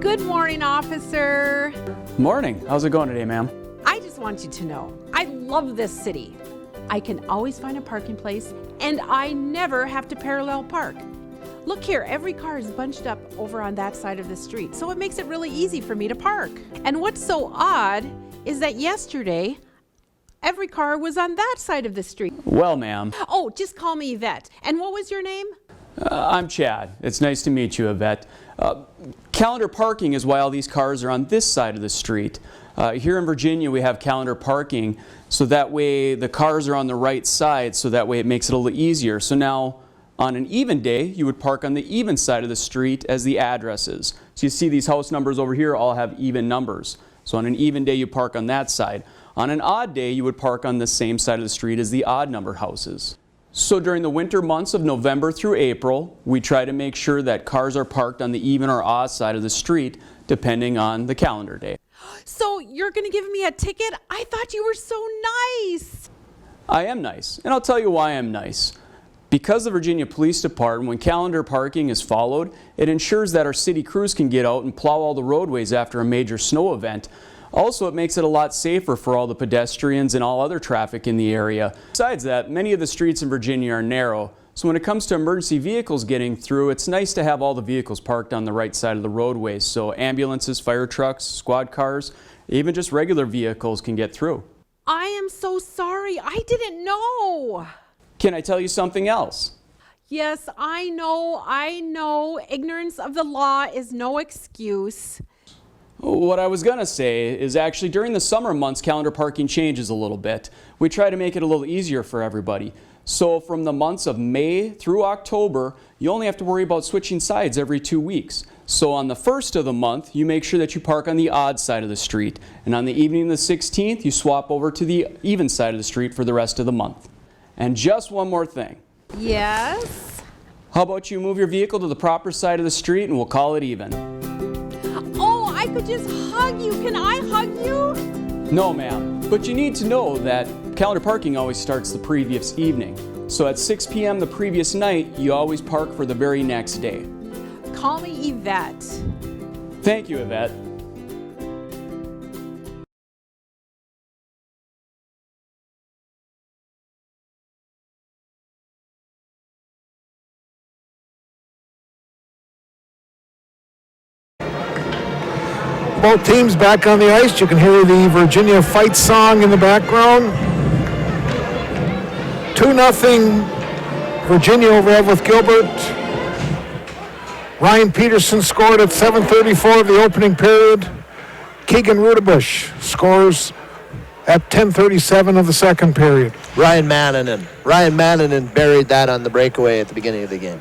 Good morning, officer. Morning. How's it going today, ma'am? I just want you to know, I love this city. I can always find a parking place, and I never have to parallel park. Look here, every car is bunched up over on that side of the street, so it makes it really easy for me to park. And what's so odd is that yesterday, every car was on that side of the street. Well, ma'am. Oh, just call me Yvette. And what was your name? I'm Chad. It's nice to meet you, Yvette. Calendar parking is why all these cars are on this side of the street. Here in Virginia, we have calendar parking, so that way the cars are on the right side, so that way it makes it a little easier. So now, on an even day, you would park on the even side of the street as the addresses. So you see these house numbers over here all have even numbers. So on an even day, you park on that side. On an odd day, you would park on the same side of the street as the odd number houses. So during the winter months of November through April, we try to make sure that cars are parked on the even or odd side of the street, depending on the calendar day. So you're going to give me a ticket? I thought you were so nice. I am nice, and I'll tell you why I'm nice. Because the Virginia Police Department, when calendar parking is followed, it ensures that our city crews can get out and plow all the roadways after a major snow event. Also, it makes it a lot safer for all the pedestrians and all other traffic in the area. Besides that, many of the streets in Virginia are narrow, so when it comes to emergency vehicles getting through, it's nice to have all the vehicles parked on the right side of the roadways, so ambulances, fire trucks, squad cars, even just regular vehicles can get through. I am so sorry. I didn't know. Can I tell you something else? Yes, I know. Ignorance of the law is no excuse. What I was going to say is actually during the summer months, calendar parking changes a little bit. We try to make it a little easier for everybody. So from the months of May through October, you only have to worry about switching sides every 2 weeks. So on the first of the month, you make sure that you park on the odd side of the street. And on the evening of the 16th, you swap over to the even side of the street for the rest of the month. And just one more thing. Yes? How about you move your vehicle to the proper side of the street and we'll call it even. Oh, I could just hug you. Can I hug you? No, ma'am. But you need to know that calendar parking always starts the previous evening. So at 6 p.m. the previous night, you always park for the very next day. Call me Yvette. Thank you, Yvette. Both teams back on the ice. You can hear the Virginia fight song in the background. 2-0 Virginia over Eveleth Gilbert. Ryan Peterson scored at 7:34 of the opening period. Keegan Rudebush scores at 10:37 of the second period. Ryan Mannanen buried that on the breakaway at the beginning of the game.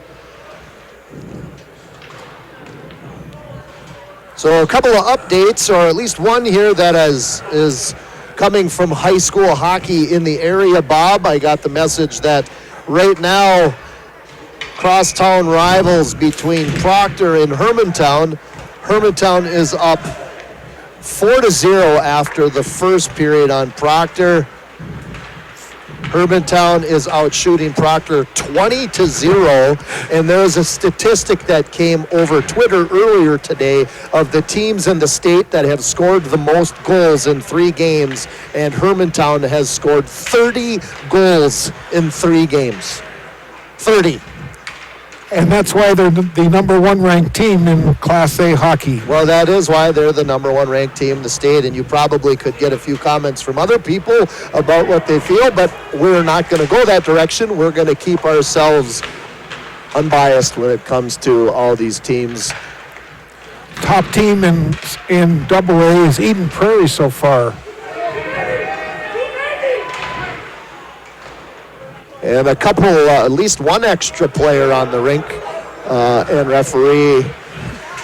So a couple of updates, or at least one here that is coming from high school hockey in the area. Bob, I got the message that right now, crosstown rivals between Proctor and Hermantown. Hermantown is up 4-0 after the first period on Proctor. Hermantown is out shooting Proctor 20-0, and there's a statistic that came over Twitter earlier today of the teams in the state that have scored the most goals in 3 games, and Hermantown has scored 30 goals in 3 games. 30. And that's why they're the number 1 ranked team in Class A hockey. Well, that is why they're the number 1 ranked team in the state, and you probably could get a few comments from other people about what they feel, but we're not going to go that direction. We're going to keep ourselves unbiased when it comes to all these teams. Top team in Double A is Eden Prairie so far. And a couple, at least one extra player on the rink, and referee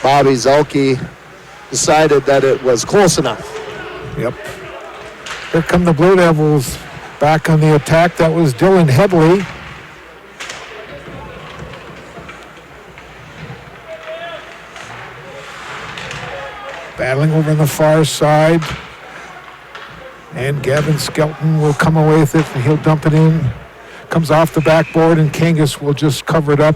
Bobby Zelke decided that it was close enough. Yep. Here come the Blue Devils back on the attack. That was Dylan Headley. Battling over on the far side. And Gavin Skelton will come away with it, and he'll dump it in. Comes off the backboard, and Kangas will just cover it up.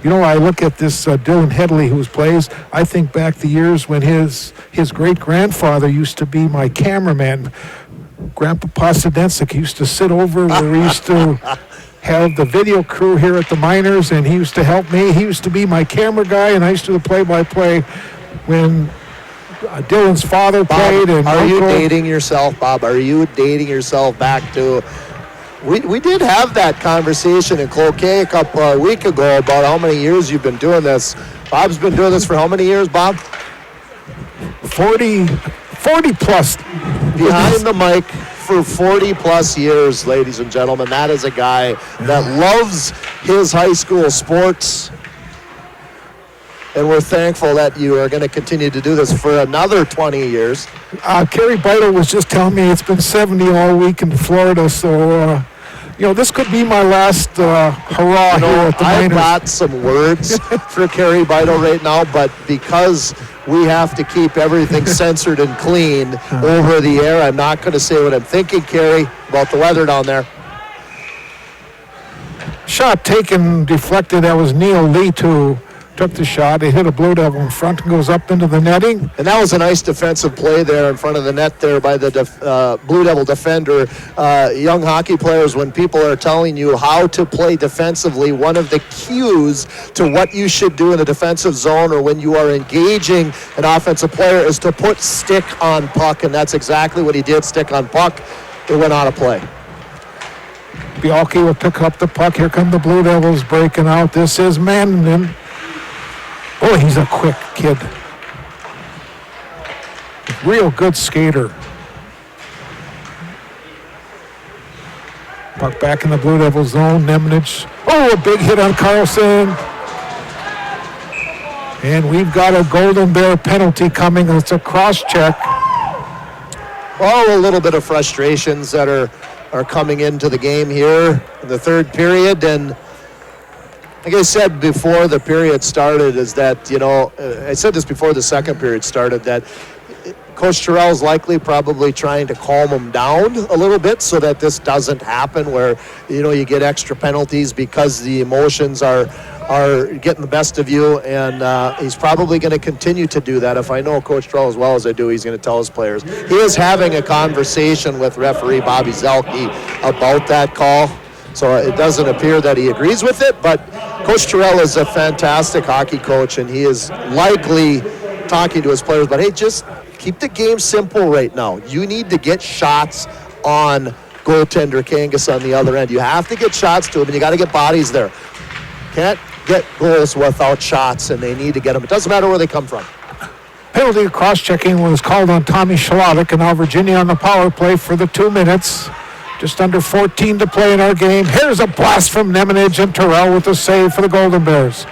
You know, I look at this Dylan Headley who plays. I think back the years when his great-grandfather used to be my cameraman. Grandpa Posidensik used to sit over where we used to have the video crew here at the Miners, and he used to help me. He used to be my camera guy, and I used to do the play-by-play when Dylan's father played. And are you dating yourself, Bob? Are you dating yourself back to... We did have that conversation in Cloquet a week ago about how many years you've been doing this. Bob's been doing this for how many years, Bob? 40 plus. Behind the mic for 40 plus years, ladies and gentlemen. That is a guy that loves his high school sports. And we're thankful that you are going to continue to do this for another 20 years. Kerry Beidel was just telling me it's been 70 all week in Florida, so this could be my last hurrah here at the Miners. I've got some words for Kerry Beidel right now, but because we have to keep everything censored and clean over the air, I'm not going to say what I'm thinking, Kerry, about the weather down there. Shot taken, deflected. That was Neil Lee who took the shot. He hit a Blue Devil in front and goes up into the netting. And that was a nice defensive play there in front of the net there by the Blue Devil defender. Young hockey players, when people are telling you how to play defensively, one of the cues to what you should do in the defensive zone or when you are engaging an offensive player is to put stick on puck, and that's exactly what he did, stick on puck. It went out of play. Bialke will pick up the puck. Here come the Blue Devils breaking out. This is Mandan. Oh, he's a quick kid. Real good skater. Puck back in the Blue Devil zone. Nemenich. Oh, a big hit on Carlson. And we've got a Golden Bear penalty coming. It's a cross-check. Oh, a little bit of frustrations that are coming into the game here in the third period. And like I said before the period started, is that, I said this before the second period started, that Coach Terrell is likely probably trying to calm them down a little bit so that this doesn't happen where, you get extra penalties because the emotions are getting the best of you, and he's probably going to continue to do that. If I know Coach Terrell as well as I do, he's going to tell his players. He is having a conversation with referee Bobby Zelke about that call. So it doesn't appear that he agrees with it, but Coach Terrell is a fantastic hockey coach, and he is likely talking to his players, but hey, just keep the game simple right now. You need to get shots on goaltender Kangas on the other end. You have to get shots to him, and you got to get bodies there. Can't get goals without shots, and they need to get them. It doesn't matter where they come from. Penalty cross-checking was called on Tommy Shalotic, and now Virginia on the power play for the 2 minutes. Just under 14 to play in our game. Here's a blast from Nemenich, and Terrell with a save for the Golden Bears.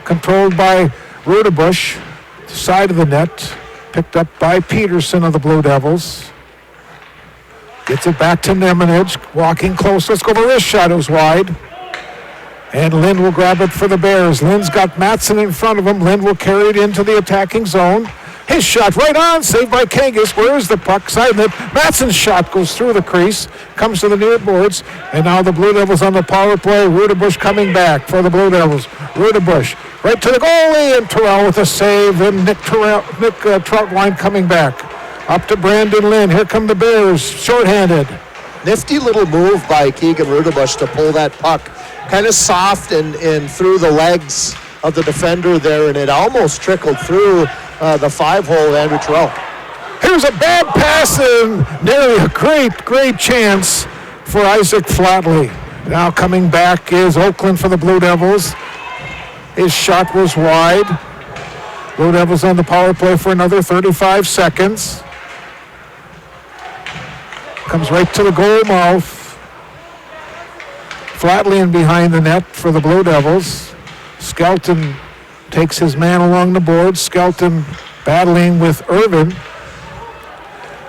Controlled by Rudebush, side of the net. Picked up by Peterson of the Blue Devils. Gets it back to Nemenich, walking close. Let's go for wrist shot. It was wide. And Lind will grab it for the Bears. Lind's got Matson in front of him. Lind will carry it into the attacking zone. His shot right on, saved by Kangas. Where is the puck? Side net. Matson's shot goes through the crease, comes to the near boards, and now the Blue Devils on the power play. Rudebush coming back for the Blue Devils. Rudebush right to the goalie, and Terrell with a save, and Nick Troutwine coming back. Up to Brandon Lynn. Here come the Bears, shorthanded. Nifty little move by Keegan Rudebush to pull that puck kind of soft and through the legs of the defender there, and it almost trickled through the 5-hole, Andrew Terrell. Here's a bad pass and nearly a great chance for Isaac Flatley. Now coming back is Oakland for the Blue Devils. His shot was wide. Blue Devils on the power play for another 35 seconds. Comes right to the goal mouth. Flatley in behind the net for the Blue Devils. Skelton takes his man along the board. Skelton battling with Irvin.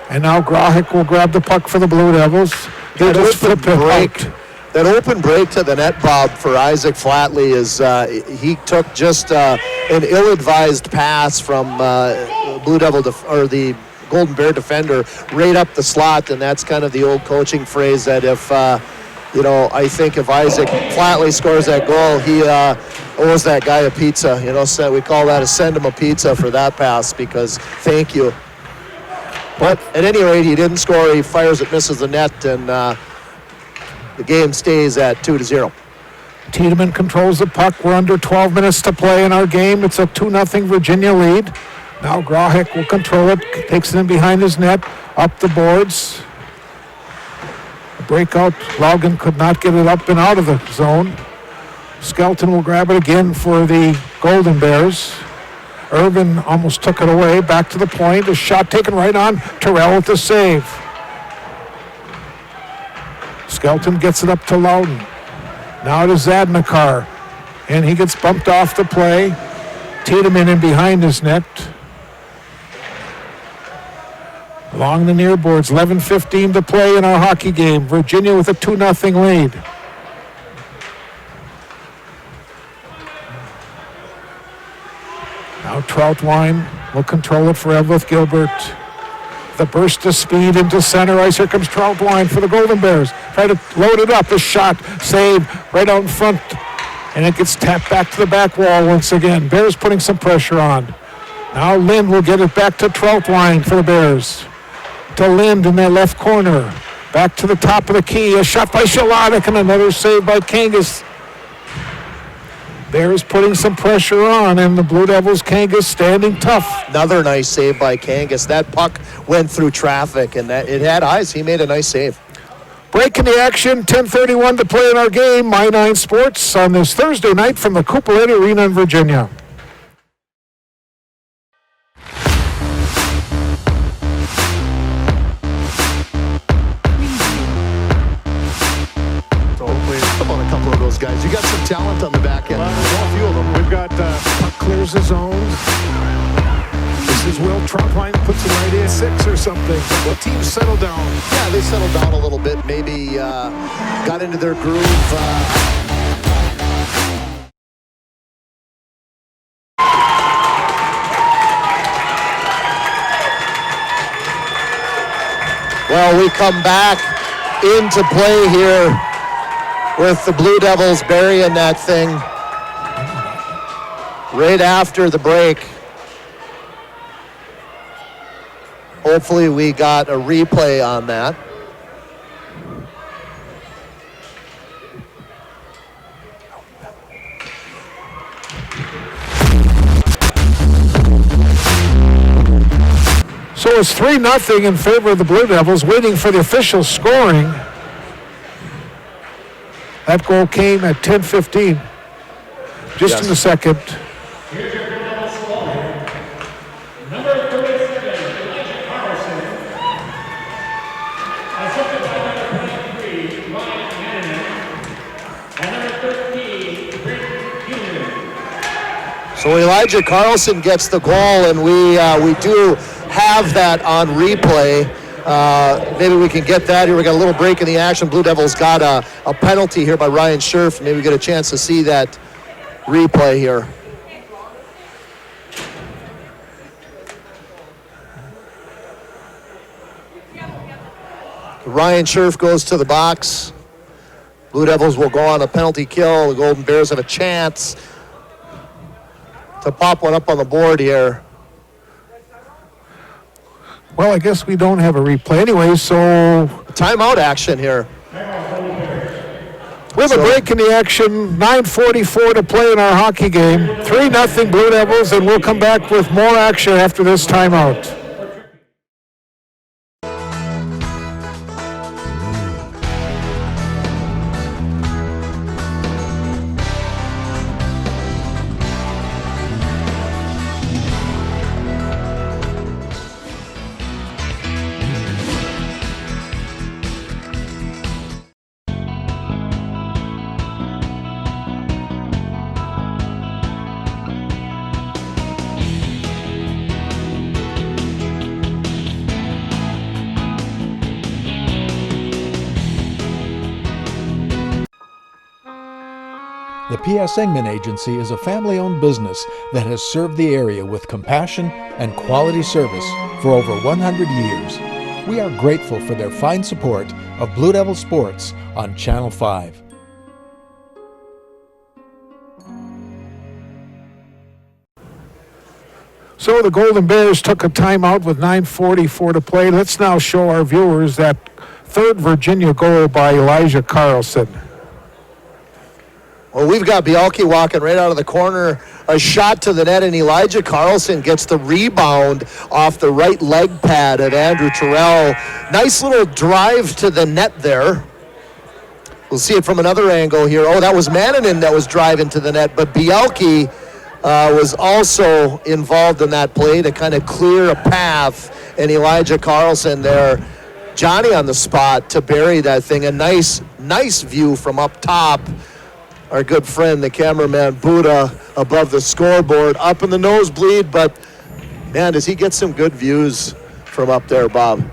And now Grahek will grab the puck for the Blue Devils. They just flip it out. That open break to the net, Bob, for Isaac Flatley is he took just an ill-advised pass from Blue Devil or the Golden Bear defender right up the slot, and that's kind of the old coaching phrase that if I think if Isaac Flatley scores that goal, he owes that guy a pizza. So we call that a send him a pizza for that pass because thank you. But at any rate, he didn't score. He fires it, misses the net, and the game stays at 2-0. Tiedemann controls the puck. We're under 12 minutes to play in our game. It's a 2-0 Virginia lead. Now Grahek will control it, takes it in behind his net, up the boards. A breakout. Logan could not get it up and out of the zone. Skelton will grab it again for the Golden Bears. Irvin almost took it away. Back to the point. A shot taken right on. Terrell with the save. Skelton gets it up to Loudon. Now to Zadnikar. And he gets bumped off the play. Tiedemann in behind his net. Along the near boards. 11:15 to play in our hockey game. Virginia with a 2-0 lead. Now Troutwine will control it for Eveleth Gilbert. The burst of speed into center ice. Here comes Troutwine for the Golden Bears. Try to load it up. A shot, save right out in front. And it gets tapped back to the back wall once again. Bears putting some pressure on. Now Lind will get it back to Troutwine for the Bears. To Lind in that left corner. Back to the top of the key. A shot by Shalonik and another save by Kangas. Bears putting some pressure on, and the Blue Devils, Kangas standing tough. Another nice save by Kangas. That puck went through traffic, and it had eyes. He made a nice save. Break in the action, 10:31 to play in our game. My 9 Sports on this Thursday night from the Cooper Arena in Virginia. Guys, you got some talent on the back end. Well, there's a few of them. We've got puck clears the zone. This is Will Troutwine puts it right in 6 or something. The team settled down. Yeah, they settled down a little bit. Maybe got into their groove. Well, we come back into play here with the Blue Devils burying that thing right after the break. Hopefully we got a replay on that. So it's 3-0 in favor of the Blue Devils, waiting for the official scoring. That goal came at 10:15. Just in a second. Here's your Blue Devils scorer. Number 37, Elijah Carlson. Assisted by number 23, Ryan Hannon. And number 13, Brent Hewman. So Elijah Carlson gets the goal, and we do have that on replay. Maybe we can get that here. We got a little break in the action. Blue Devils got a penalty here by Ryan Scherf. Maybe we get a chance to see that replay here. Ryan Scherf goes to the box. Blue Devils will go on a penalty kill. The Golden Bears have a chance to pop one up on the board here. Well, I guess we don't have a replay anyway, so Timeout action here. we have a break in the action. 9:44 to play in our hockey game. 3-0 Blue Devils, and we'll come back with more action after this timeout. The P.S. Engman Agency is a family-owned business that has served the area with compassion and quality service for over 100 years. We are grateful for their fine support of Blue Devil Sports on Channel 5. So the Golden Bears took a timeout with 9:44 to play. Let's now show our viewers that third Virginia goal by Elijah Carlson. Well, we've got Bialke walking right out of the corner, a shot to the net, and Elijah Carlson gets the rebound off the right leg pad of Andrew Terrell. Nice little drive to the net there. We'll see it from another angle here. Oh, that was Mannanen that was driving to the net, but Bialke was also involved in that play to kind of clear a path, and Elijah Carlson there, Johnny on the spot to bury that thing. A nice view from up top. Our good friend, the cameraman, Buddha, above the scoreboard, up in the nosebleed, but man, does he get some good views from up there, Bob?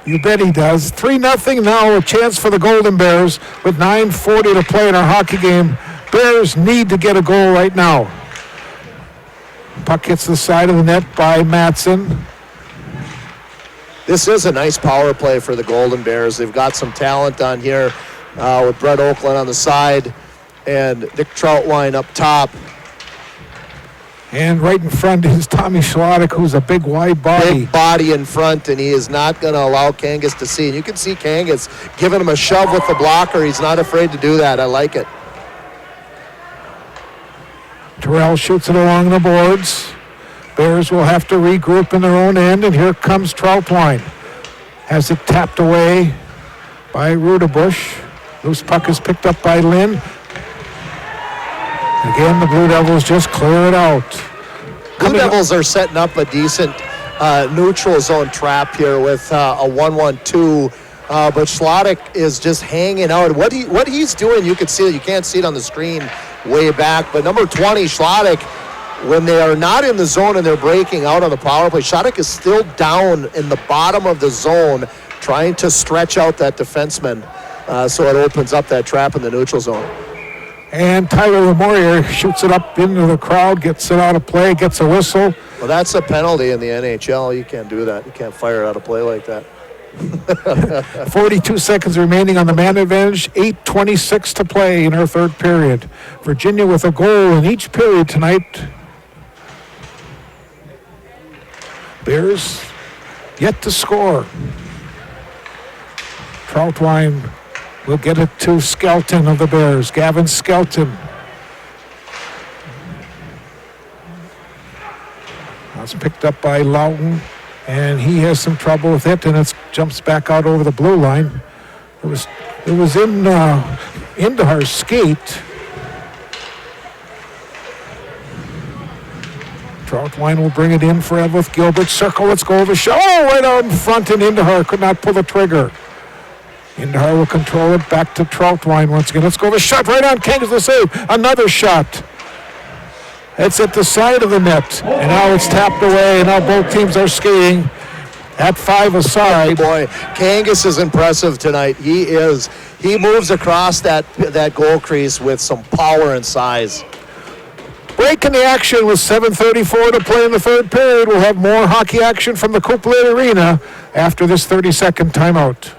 You bet he does. 3-0 now, a chance for the Golden Bears with 9:40 to play in our hockey game. Bears need to get a goal right now. Puck hits the side of the net by Matson. This is a nice power play for the Golden Bears. They've got some talent on here with Brett Oakland on the side and Nick Troutwine up top. And right in front is Tommy Schlottick, who's a big, wide body. Big body in front, and he is not going to allow Kangas to see. And you can see Kangas giving him a shove with the blocker. He's not afraid to do that. I like it. Terrell shoots it along the boards. Bears will have to regroup in their own end, and here comes Troutwine. Has it tapped away by Rudebush. Loose puck is picked up by Lynn. Again, the Blue Devils just clear it out. Blue Devils are setting up a decent neutral zone trap here with a 1-1-2. But Schlottick is just hanging out. What he's doing, you can see it. You can't see it on the screen way back. But number 20, Schlottick, when they are not in the zone and they're breaking out on the power play, Schlottick is still down in the bottom of the zone trying to stretch out that defenseman so it opens up that trap in the neutral zone. And Tyler Lemorier shoots it up into the crowd, gets it out of play, gets a whistle. Well, that's a penalty in the NHL. You can't do that. You can't fire out of play like that. 42 seconds remaining on the man advantage, 8:26 to play in our third period. Virginia with a goal in each period tonight. Bears yet to score. Troutwine will get it to Skelton of the Bears. Gavin Skelton. That's picked up by Loughton, and he has some trouble with it, and it jumps back out over the blue line. It was in Indahar's skate. Troutwine will bring it in for Eveleth. Gilbert circle. Let's go over shot. Oh, right out in front, and Indahar could not pull the trigger. Indahar will control it back to Troutwine once again. Let's go over shot right on Kangas the save. Another shot. It's at the side of the net, and now it's tapped away, and now both teams are skating at 5 aside. Boy, Kangas is impressive tonight. He moves across that goal crease with some power and size. Break in the action with 7:34 to play in the third period. We'll have more hockey action from the Coupe Lait Arena after this 30-second timeout.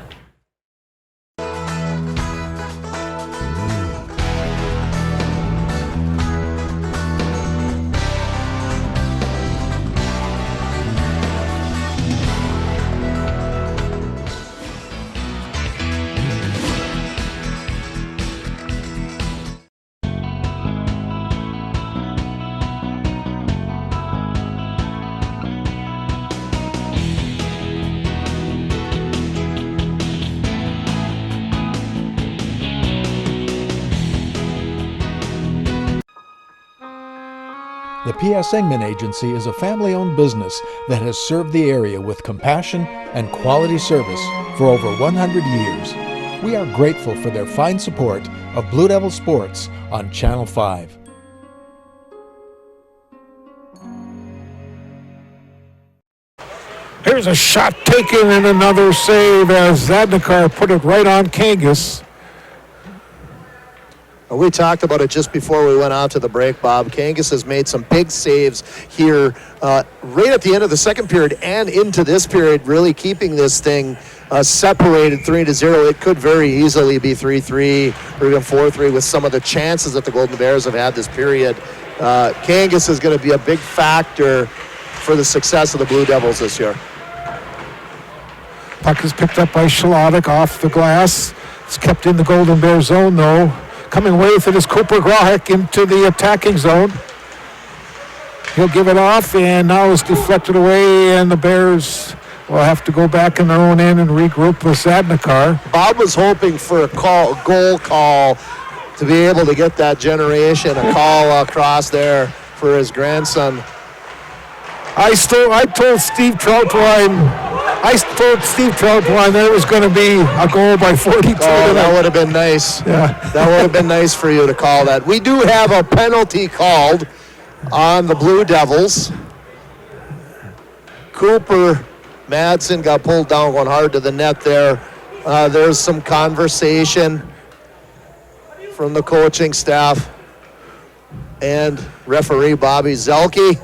The P.S. Engman Agency is a family-owned business that has served the area with compassion and quality service for over 100 years. We are grateful for their fine support of Blue Devil Sports on Channel 5. Here's a shot taken and another save as Zadnikar put it right on Kangas. We talked about it just before we went out to the break, Bob. Kangas has made some big saves here right at the end of the second period and into this period, really keeping this thing separated 3-0. It could very easily be 3-3 or even 4-3 with some of the chances that the Golden Bears have had this period. Kangas is going to be a big factor for the success of the Blue Devils this year. Puck is picked up by Schlottig off the glass. It's kept in the Golden Bear zone, though. Coming away with it is Cooper Grahek into the attacking zone. He'll give it off, and now it's deflected away, and the Bears will have to go back in their own end and regroup with Zadnikar. Bob was hoping for a goal call to be able to get that generation, a call across there for his grandson. I told Steve Troutwine there was going to be a goal by 42. Oh, that would have been nice. Yeah. That would have been nice for you to call that. We do have a penalty called on the Blue Devils. Cooper Madsen got pulled down, going hard to the net there. There's some conversation from the coaching staff and referee Bobby Zelke.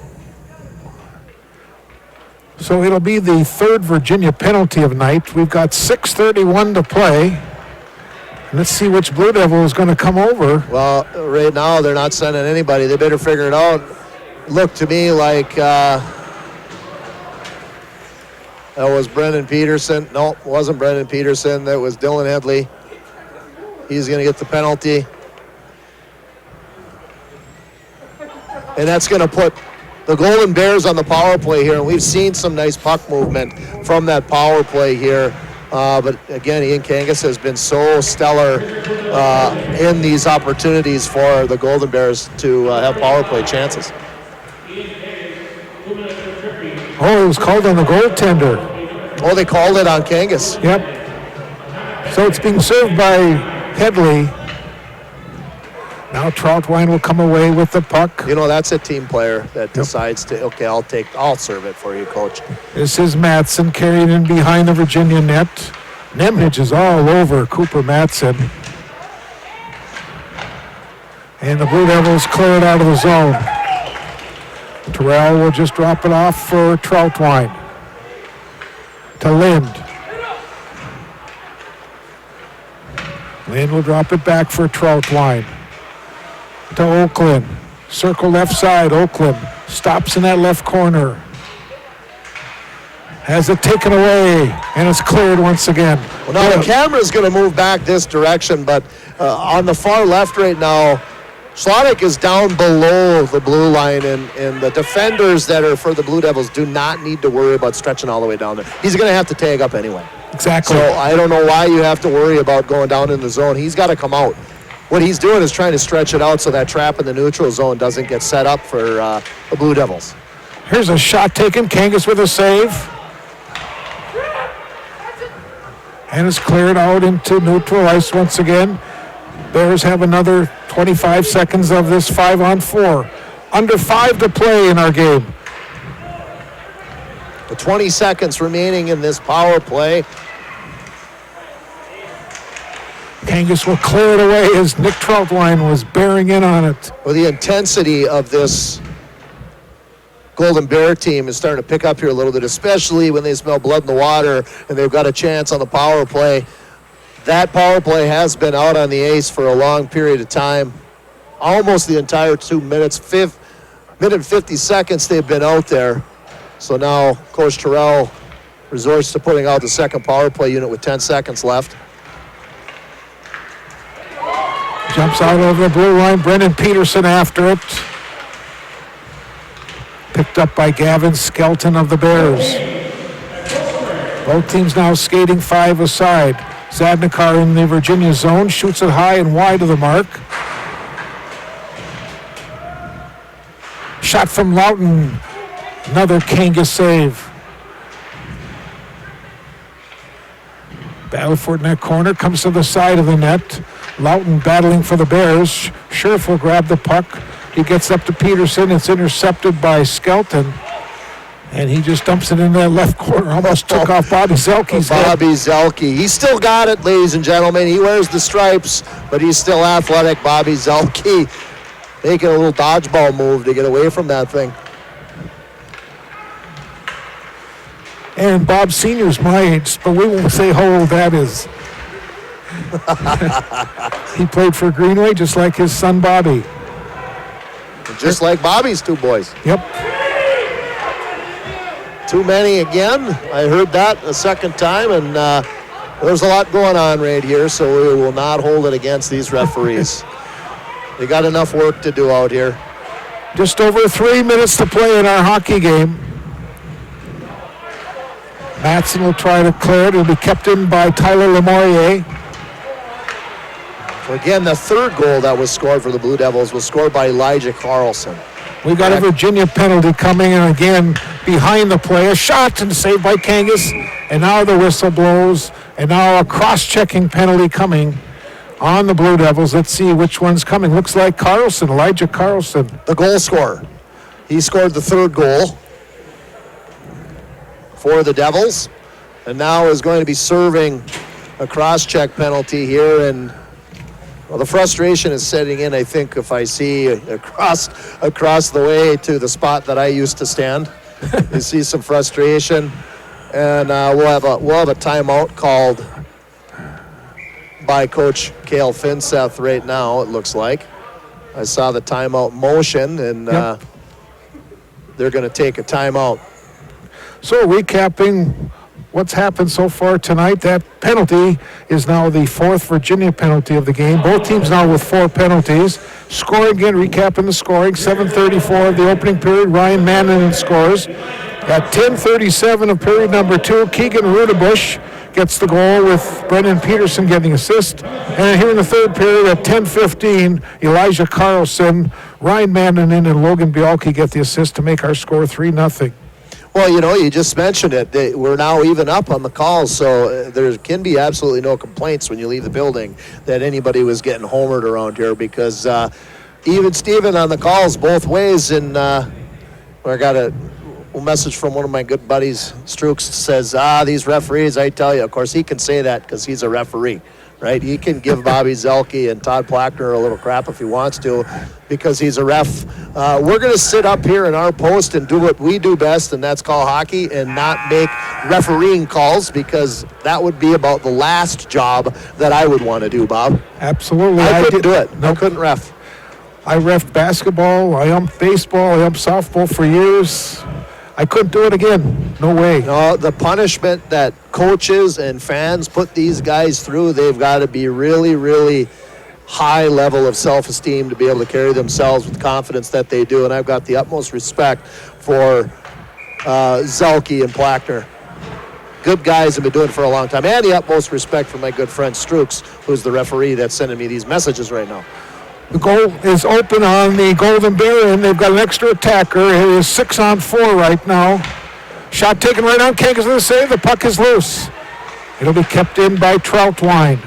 So it'll be the third Virginia penalty of night. We've got 6:31 to play. Let's see which Blue Devil is going to come over. Well, right now they're not sending anybody. They better figure it out. Looked to me like that was Brendan Peterson. No, it wasn't Brendan Peterson. That was Dylan Headley. He's going to get the penalty. And that's going to put the Golden Bears on the power play here. And we've seen some nice puck movement from that power play here. But again, Ian Kangas has been so stellar in these opportunities for the Golden Bears to have power play chances. Oh, it was called on the goaltender. Oh, they called it on Kangas. Yep. So it's being served by Headley. Now Troutwine will come away with the puck. You know, that's a team player that decides to, okay, I'll serve it for you, coach. This is Madsen carried in behind the Virginia net. Nemhage is all over Cooper Madsen. And the Blue Devils clear it out of the zone. Terrell will just drop it off for Troutwine. To Lind. Lind will drop it back for Troutwine. To Oakland. Circle left side. Oakland stops in that left corner. Has it taken away, and it's cleared once again. Well, now the camera's going to move back this direction, but on the far left right now, Schlottig is down below the blue line, and the defenders that are for the Blue Devils do not need to worry about stretching all the way down there. He's going to have to tag up anyway. Exactly. So I don't know why you have to worry about going down in the zone. He's got to come out. What he's doing is trying to stretch it out so that trap in the neutral zone doesn't get set up for the Blue Devils. Here's a shot taken. Kangas with a save. And it's cleared out into neutral ice once again. Bears have another 25 seconds of this 5-on-4. Under 5 to play in our game. The 20 seconds remaining in this power play. Kangas will clear it away as Nick Troutwine was bearing in on it. Well, the intensity of this Golden Bear team is starting to pick up here a little bit, especially when they smell blood in the water and they've got a chance on the power play. That power play has been out on the ice for a long period of time. Almost the entire 2 minutes, minute 50 seconds they've been out there. So now Coach Terrell resorts to putting out the second power play unit with 10 seconds left. Jumps out over the blue line. Brendan Peterson after it. Picked up by Gavin Skelton of the Bears. Both teams now skating 5 aside. Zadnikar in the Virginia zone. Shoots it high and wide of the mark. Shot from Loughton. Another Kangas save. Battleford in that corner. Comes to the side of the net. Loughton battling for the Bears. Scherf will grab the puck. He gets up to Peterson. It's intercepted by Skelton. And he just dumps it in that left corner. Almost took off Bobby Zelke's head. Bobby Zelke. He's still got it, ladies and gentlemen. He wears the stripes, but he's still athletic. Bobby Zelke making a little dodgeball move to get away from that thing. And Bob Sr.'s my age, but we won't say how old that is. He played for Greenway just like his son Bobby. Just like Bobby's two boys. Yep. Too many again. I heard that a second time, and there's a lot going on right here, so we will not hold it against these referees. They got enough work to do out here. Just over 3 minutes to play in our hockey game. Matson will try to clear it. It'll be kept in by Tyler Lemoyer. So again, the third goal that was scored for the Blue Devils was scored by Elijah Carlson. We got a Virginia penalty coming, and again, behind the play, a shot and saved by Kangas, and now the whistle blows, and now a cross-checking penalty coming on the Blue Devils. Let's see which one's coming. Looks like Carlson, Elijah Carlson. The goal scorer. He scored the third goal for the Devils, and now is going to be serving a cross-check penalty here, and well, the frustration is setting in, I think, if I see across the way to the spot that I used to stand. You see some frustration, and we'll have a timeout called by Coach Cale Finseth right now, it looks like. I saw the timeout motion, and they're going to take a timeout. So recapping what's happened so far tonight, that penalty is now the fourth Virginia penalty of the game. Both teams now with 4 penalties. Scoring again, recapping the scoring, 7:34 of the opening period. Ryan Mannon scores. At 10:37 of period number 2, Keegan Rudebush gets the goal with Brendan Peterson getting assist. And here in the third period at 10:15, Elijah Carlson, Ryan Mannon and Logan Bialke get the assist to make our score 3-0. Well, you know, you just mentioned it. We're now even up on the calls, so there can be absolutely no complaints when you leave the building that anybody was getting homered around here, because even Steven on the calls both ways, and I got a message from one of my good buddies, Strooks, says, these referees, I tell you, of course he can say that because he's a referee, right? He can give Bobby Zelke and Todd Plackner a little crap if he wants to because he's a ref. We're going to sit up here in our post and do what we do best, and that's call hockey and not make refereeing calls, because that would be about the last job that I would want to do, Bob. Absolutely. I couldn't do it. Nope. I couldn't ref. I reffed basketball, I umped baseball, I umped softball for years. I couldn't do it again. No way. No, the punishment that coaches and fans put these guys through, they've got to be really, really high level of self-esteem to be able to carry themselves with confidence that they do. And I've got the utmost respect for Zelke and Plackner. Good guys, have been doing it for a long time. And the utmost respect for my good friend Strooks, who's the referee that's sending me these messages right now. The goal is open on the Golden Bear, and they've got an extra attacker. It is 6-on-4 right now. Shot taken right on Kangas with the save. The puck is loose. It'll be kept in by Troutwine.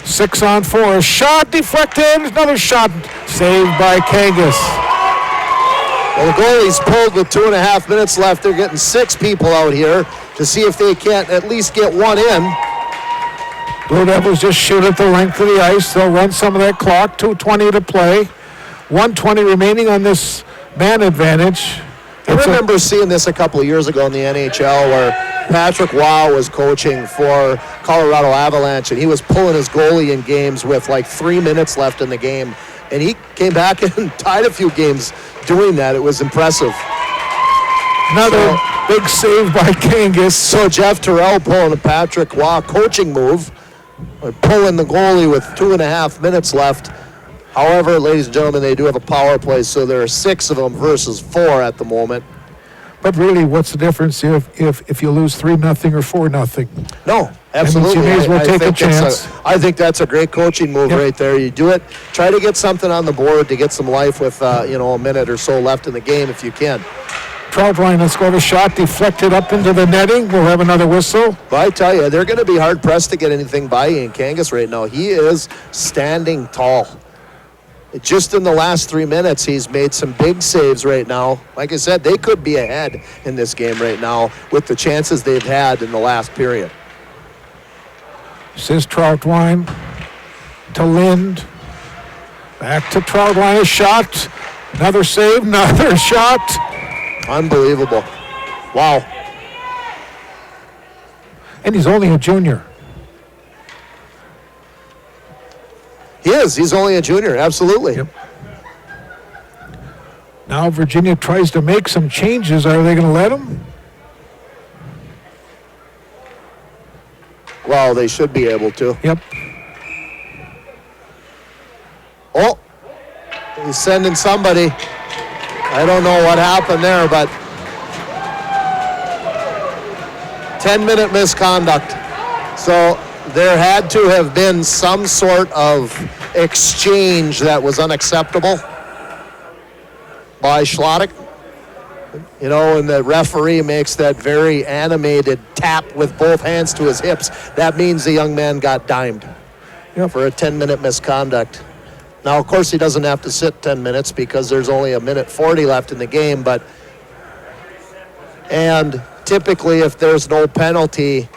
6-on-4. A shot deflected. Another shot saved by Kangas. Well, the goalie's pulled with 2.5 minutes left. They're getting 6 people out here to see if they can't at least get one in. Blue Devils just shoot at the length of the ice. They'll run some of that clock. 2:20 to play. 1:20 remaining on this man advantage. I remember seeing this a couple of years ago in the NHL where Patrick Waugh was coaching for Colorado Avalanche, and he was pulling his goalie in games with like 3 minutes left in the game. And he came back and tied a few games doing that. It was impressive. Another big save by Kangas. So Jeff Terrell pulling a Patrick Waugh coaching move, pulling the goalie with 2.5 minutes left. However, ladies and gentlemen, they do have a power play, so there are 6 of them versus 4 at the moment. But really, what's the difference if you lose 3-0 or 4-0? No, absolutely. You may as well take a chance. I think that's a great coaching move right there. You do it, try to get something on the board to get some life with a minute or so left in the game if you can. Troutwine, let's go to shot, deflected up into the netting. We'll have another whistle. But I tell you, they're going to be hard-pressed to get anything by Ian Kangas right now. He is standing tall. Just in the last 3 minutes, he's made some big saves right now. Like I said, they could be ahead in this game right now with the chances they've had in the last period. This is Troutwine to Lind. Back to Troutwine, a shot. Another save, another shot. Unbelievable. Wow. And he's only a junior. He is. He's only a junior. Absolutely. Yep. Now Virginia tries to make some changes. Are they going to let him? Well, they should be able to. Yep. Oh, he's sending somebody. I don't know what happened there, but 10-minute misconduct. So there had to have been some sort of exchange that was unacceptable by Schlottick. You know, and the referee makes that very animated tap with both hands to his hips. That means the young man got dimed for a 10-minute misconduct. Now, of course, he doesn't have to sit 10 minutes because there's only a minute 40 left in the game, and typically if there's no penalty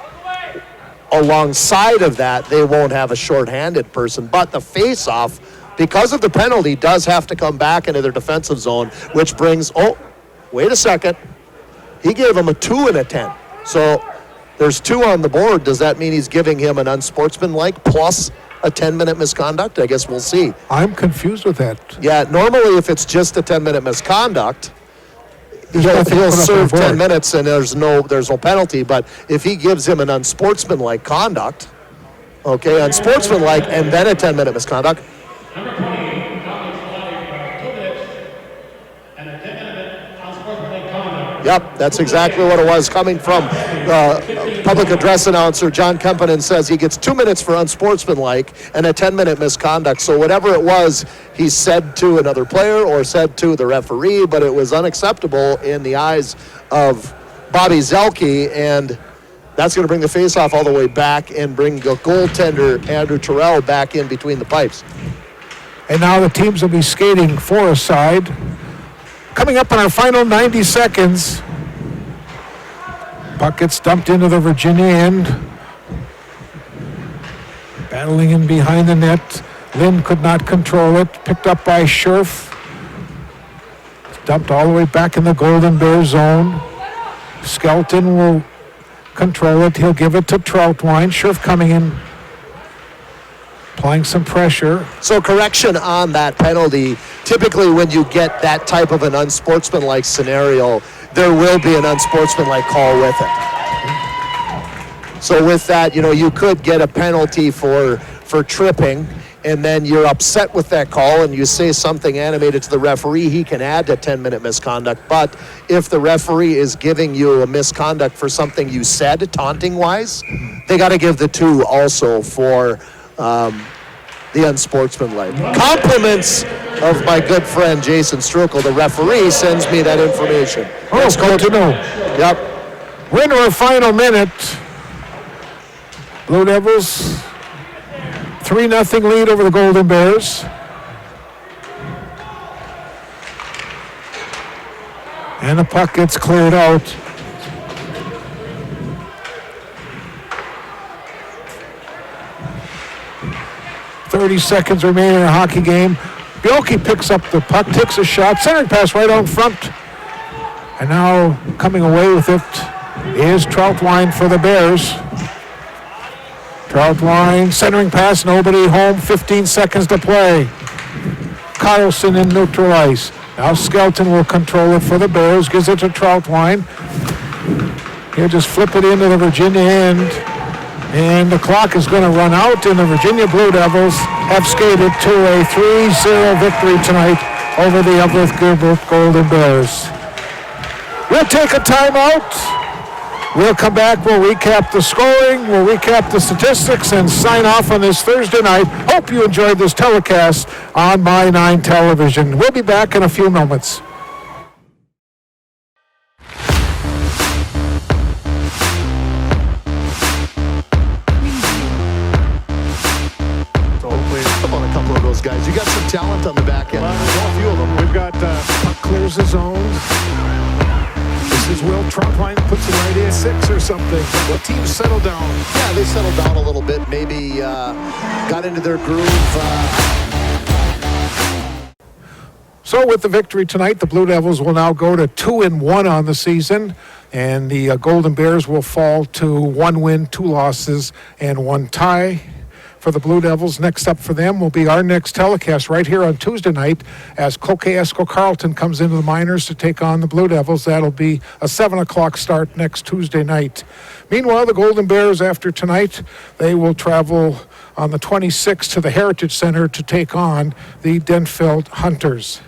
alongside of that, they won't have a shorthanded person. But the face-off, because of the penalty, does have to come back into their defensive zone, which brings, oh, wait a second. He gave him a 2 and a 10. So there's 2 on the board. Does that mean he's giving him an unsportsmanlike plus a 10-minute misconduct? I guess we'll see. I'm confused with that. Yeah, normally if it's just a 10-minute misconduct, he'll nothing put up on serve the board. 10 minutes and there's no penalty. But if he gives him an unsportsmanlike conduct, okay, unsportsmanlike and then a 10-minute misconduct, Number 20, and a 10-minute unsportsmanlike conduct. yep, that's exactly what it was. Coming from public address announcer John Kempinen says he gets 2 minutes for unsportsmanlike and a 10-minute misconduct. So whatever it was, he said to another player or said to the referee, but it was unacceptable in the eyes of Bobby Zelke, and that's going to bring the faceoff all the way back and bring the goaltender Andrew Terrell back in between the pipes. And now the teams will be skating 4 aside. Coming up in our final 90 seconds. Puck gets dumped into the Virginia end. Battling in behind the net. Lind could not control it. Picked up by Scherf. Dumped all the way back in the Golden Bear zone. Skelton will control it. He'll give it to Troutwine. Scherf coming in, applying some pressure. So correction on that penalty. Typically when you get that type of an unsportsmanlike scenario, there will be an unsportsmanlike call with it. So with that, you know, you could get a penalty for tripping, and then you're upset with that call and you say something animated to the referee, he can add to 10-minute misconduct. But if the referee is giving you a misconduct for something you said, taunting-wise, they got to give the 2 also for the unsportsmanlike. Compliments of my good friend Jason Strukel, the referee, sends me that information. Oh, it's good to know. Yep. We're into our final minute. Blue Devils, 3-0 lead over the Golden Bears. And the puck gets cleared out. .30 seconds remaining in a hockey game. Bjelke picks up the puck, takes a shot, centering pass right out in front. And now coming away with it is Troutwine for the Bears. Troutwine, centering pass, nobody home, 15 seconds to play. Carlson in neutral ice. Now Skelton will control it for the Bears, gives it to Troutwine. He'll just flip it into the Virginia end. And the clock is going to run out, and the Virginia Blue Devils have skated to a 3-0 victory tonight over the Eveleth Gilbert Golden Bears. We'll take a timeout. We'll come back, we'll recap the scoring, we'll recap the statistics, and sign off on this Thursday night. Hope you enjoyed this telecast on My 9 Television. We'll be back in a few moments. So hopefully, come on, a couple of those guys. You got some talent on the back end. A few of them. We've got puck clears the zone. This is Will Trunkline, puts it right in 6 or something. The team settled down. Yeah, they settled down a little bit. Maybe got into their groove. So with the victory tonight, the Blue Devils will now go to 2-1 on the season, and the Golden Bears will fall to 1 win, 2 losses, and 1 tie. For the Blue Devils, next up for them will be our next telecast right here on Tuesday night as Kokeesko Carleton comes into the minors to take on the Blue Devils. That'll be a 7 o'clock start next Tuesday night. Meanwhile, the Golden Bears, after tonight, they will travel on the 26th to the Heritage Center to take on the Denfeld Hunters.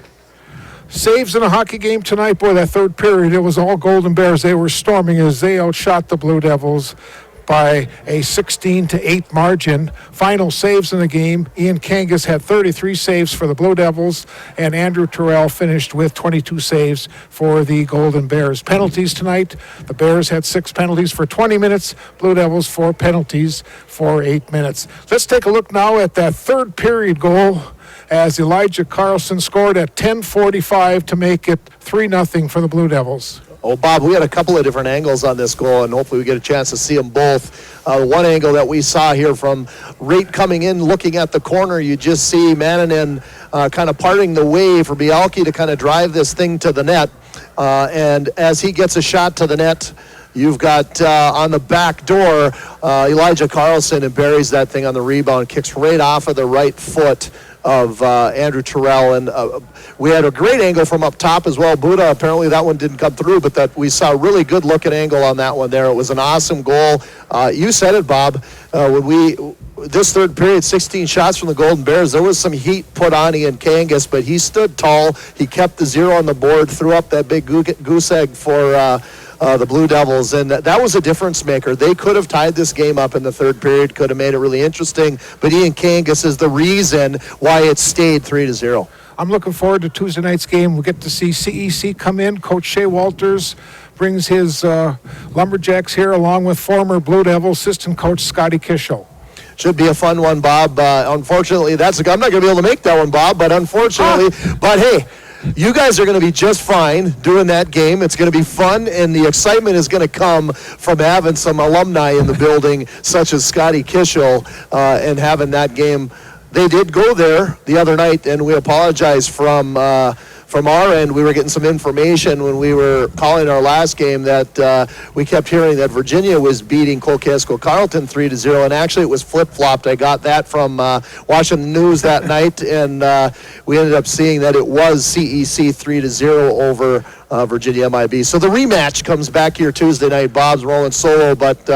Saves in a hockey game tonight. Boy, that third period, it was all Golden Bears. They were storming as they outshot the Blue Devils by a 16-8 margin. Final saves in the game, Ian Kangas had 33 saves for the Blue Devils, and Andrew Terrell finished with 22 saves for the Golden Bears. Penalties tonight, the Bears had 6 penalties for 20 minutes, Blue Devils 4 penalties for 8 minutes. Let's take a look now at that third period goal as Elijah Carlson scored at 10:45 to make it 3-0 for the Blue Devils. Oh, Bob, we had a couple of different angles on this goal, and hopefully we get a chance to see them both. One angle that we saw here from right coming in, looking at the corner, you just see Mannanen kind of parting the way for Bialki to kind of drive this thing to the net. And as he gets a shot to the net, you've got on the back door, Elijah Carlson, and buries that thing on the rebound, kicks right off of the right foot of Andrew Terrell, and we had a great angle from up top as well. Buddha, apparently that one didn't come through, but that we saw a really good looking angle on that one there. It was an awesome goal. You said it, Bob. This third period, 16 shots from the Golden Bears, there was some heat put on Ian Kangas, but he stood tall. He kept the 0 on the board, threw up that big goose egg for the Blue Devils, and that was a difference maker. They could have tied this game up in the third period, could have made it really interesting, but Ian Kangas is the reason why it stayed 3-0. I'm looking forward to Tuesday night's game. We'll get to see CEC come in. Coach Shea Walters brings his Lumberjacks here along with former Blue Devil assistant coach Scotty Kishel. Should be a fun one, Bob. Unfortunately, I'm not going to be able to make that one, Bob, but unfortunately, but hey, you guys are going to be just fine doing that game. It's going to be fun, and the excitement is going to come from having some alumni in the building, such as Scotty Kishel, and having that game. They did go there the other night, and we apologize from our end. We were getting some information when we were calling our last game that we kept hearing that Virginia was beating Kokeesko Carleton 3-0, and actually it was flip-flopped. I got that from watching the news that night, and we ended up seeing that it was CEC 3-0 over Virginia MIB. So the rematch comes back here Tuesday night. Bob's rolling solo, but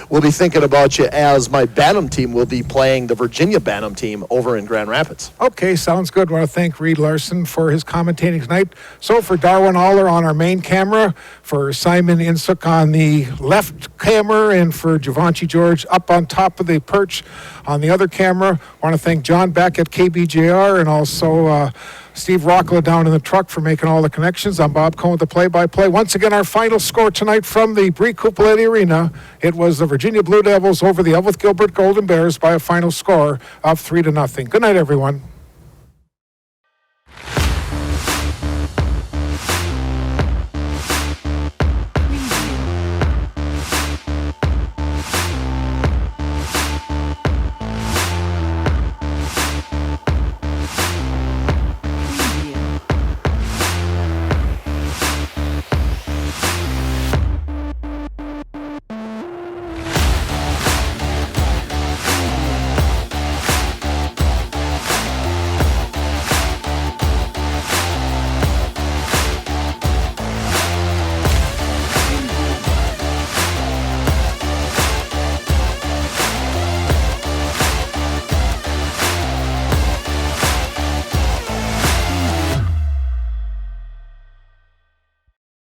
we'll be thinking about you as my Bantam team will be playing the Virginia Bantam team over in Grand Rapids. Okay, sounds good. I want to thank Reed Larson for his commentating tonight. So for Darwin Aller on our main camera, for Simon Insuk on the left camera, and for Givenchy George up on top of the perch on the other camera, I want to thank John back at KBJR, and also Steve Rockla down in the truck for making all the connections. I'm Bob Cohen with the play-by-play. Once again, our final score tonight from the Brie Cupoletti Arena, it was the Virginia Blue Devils over the Eveleth Gilbert Golden Bears by a final score of 3-0. Good night, everyone.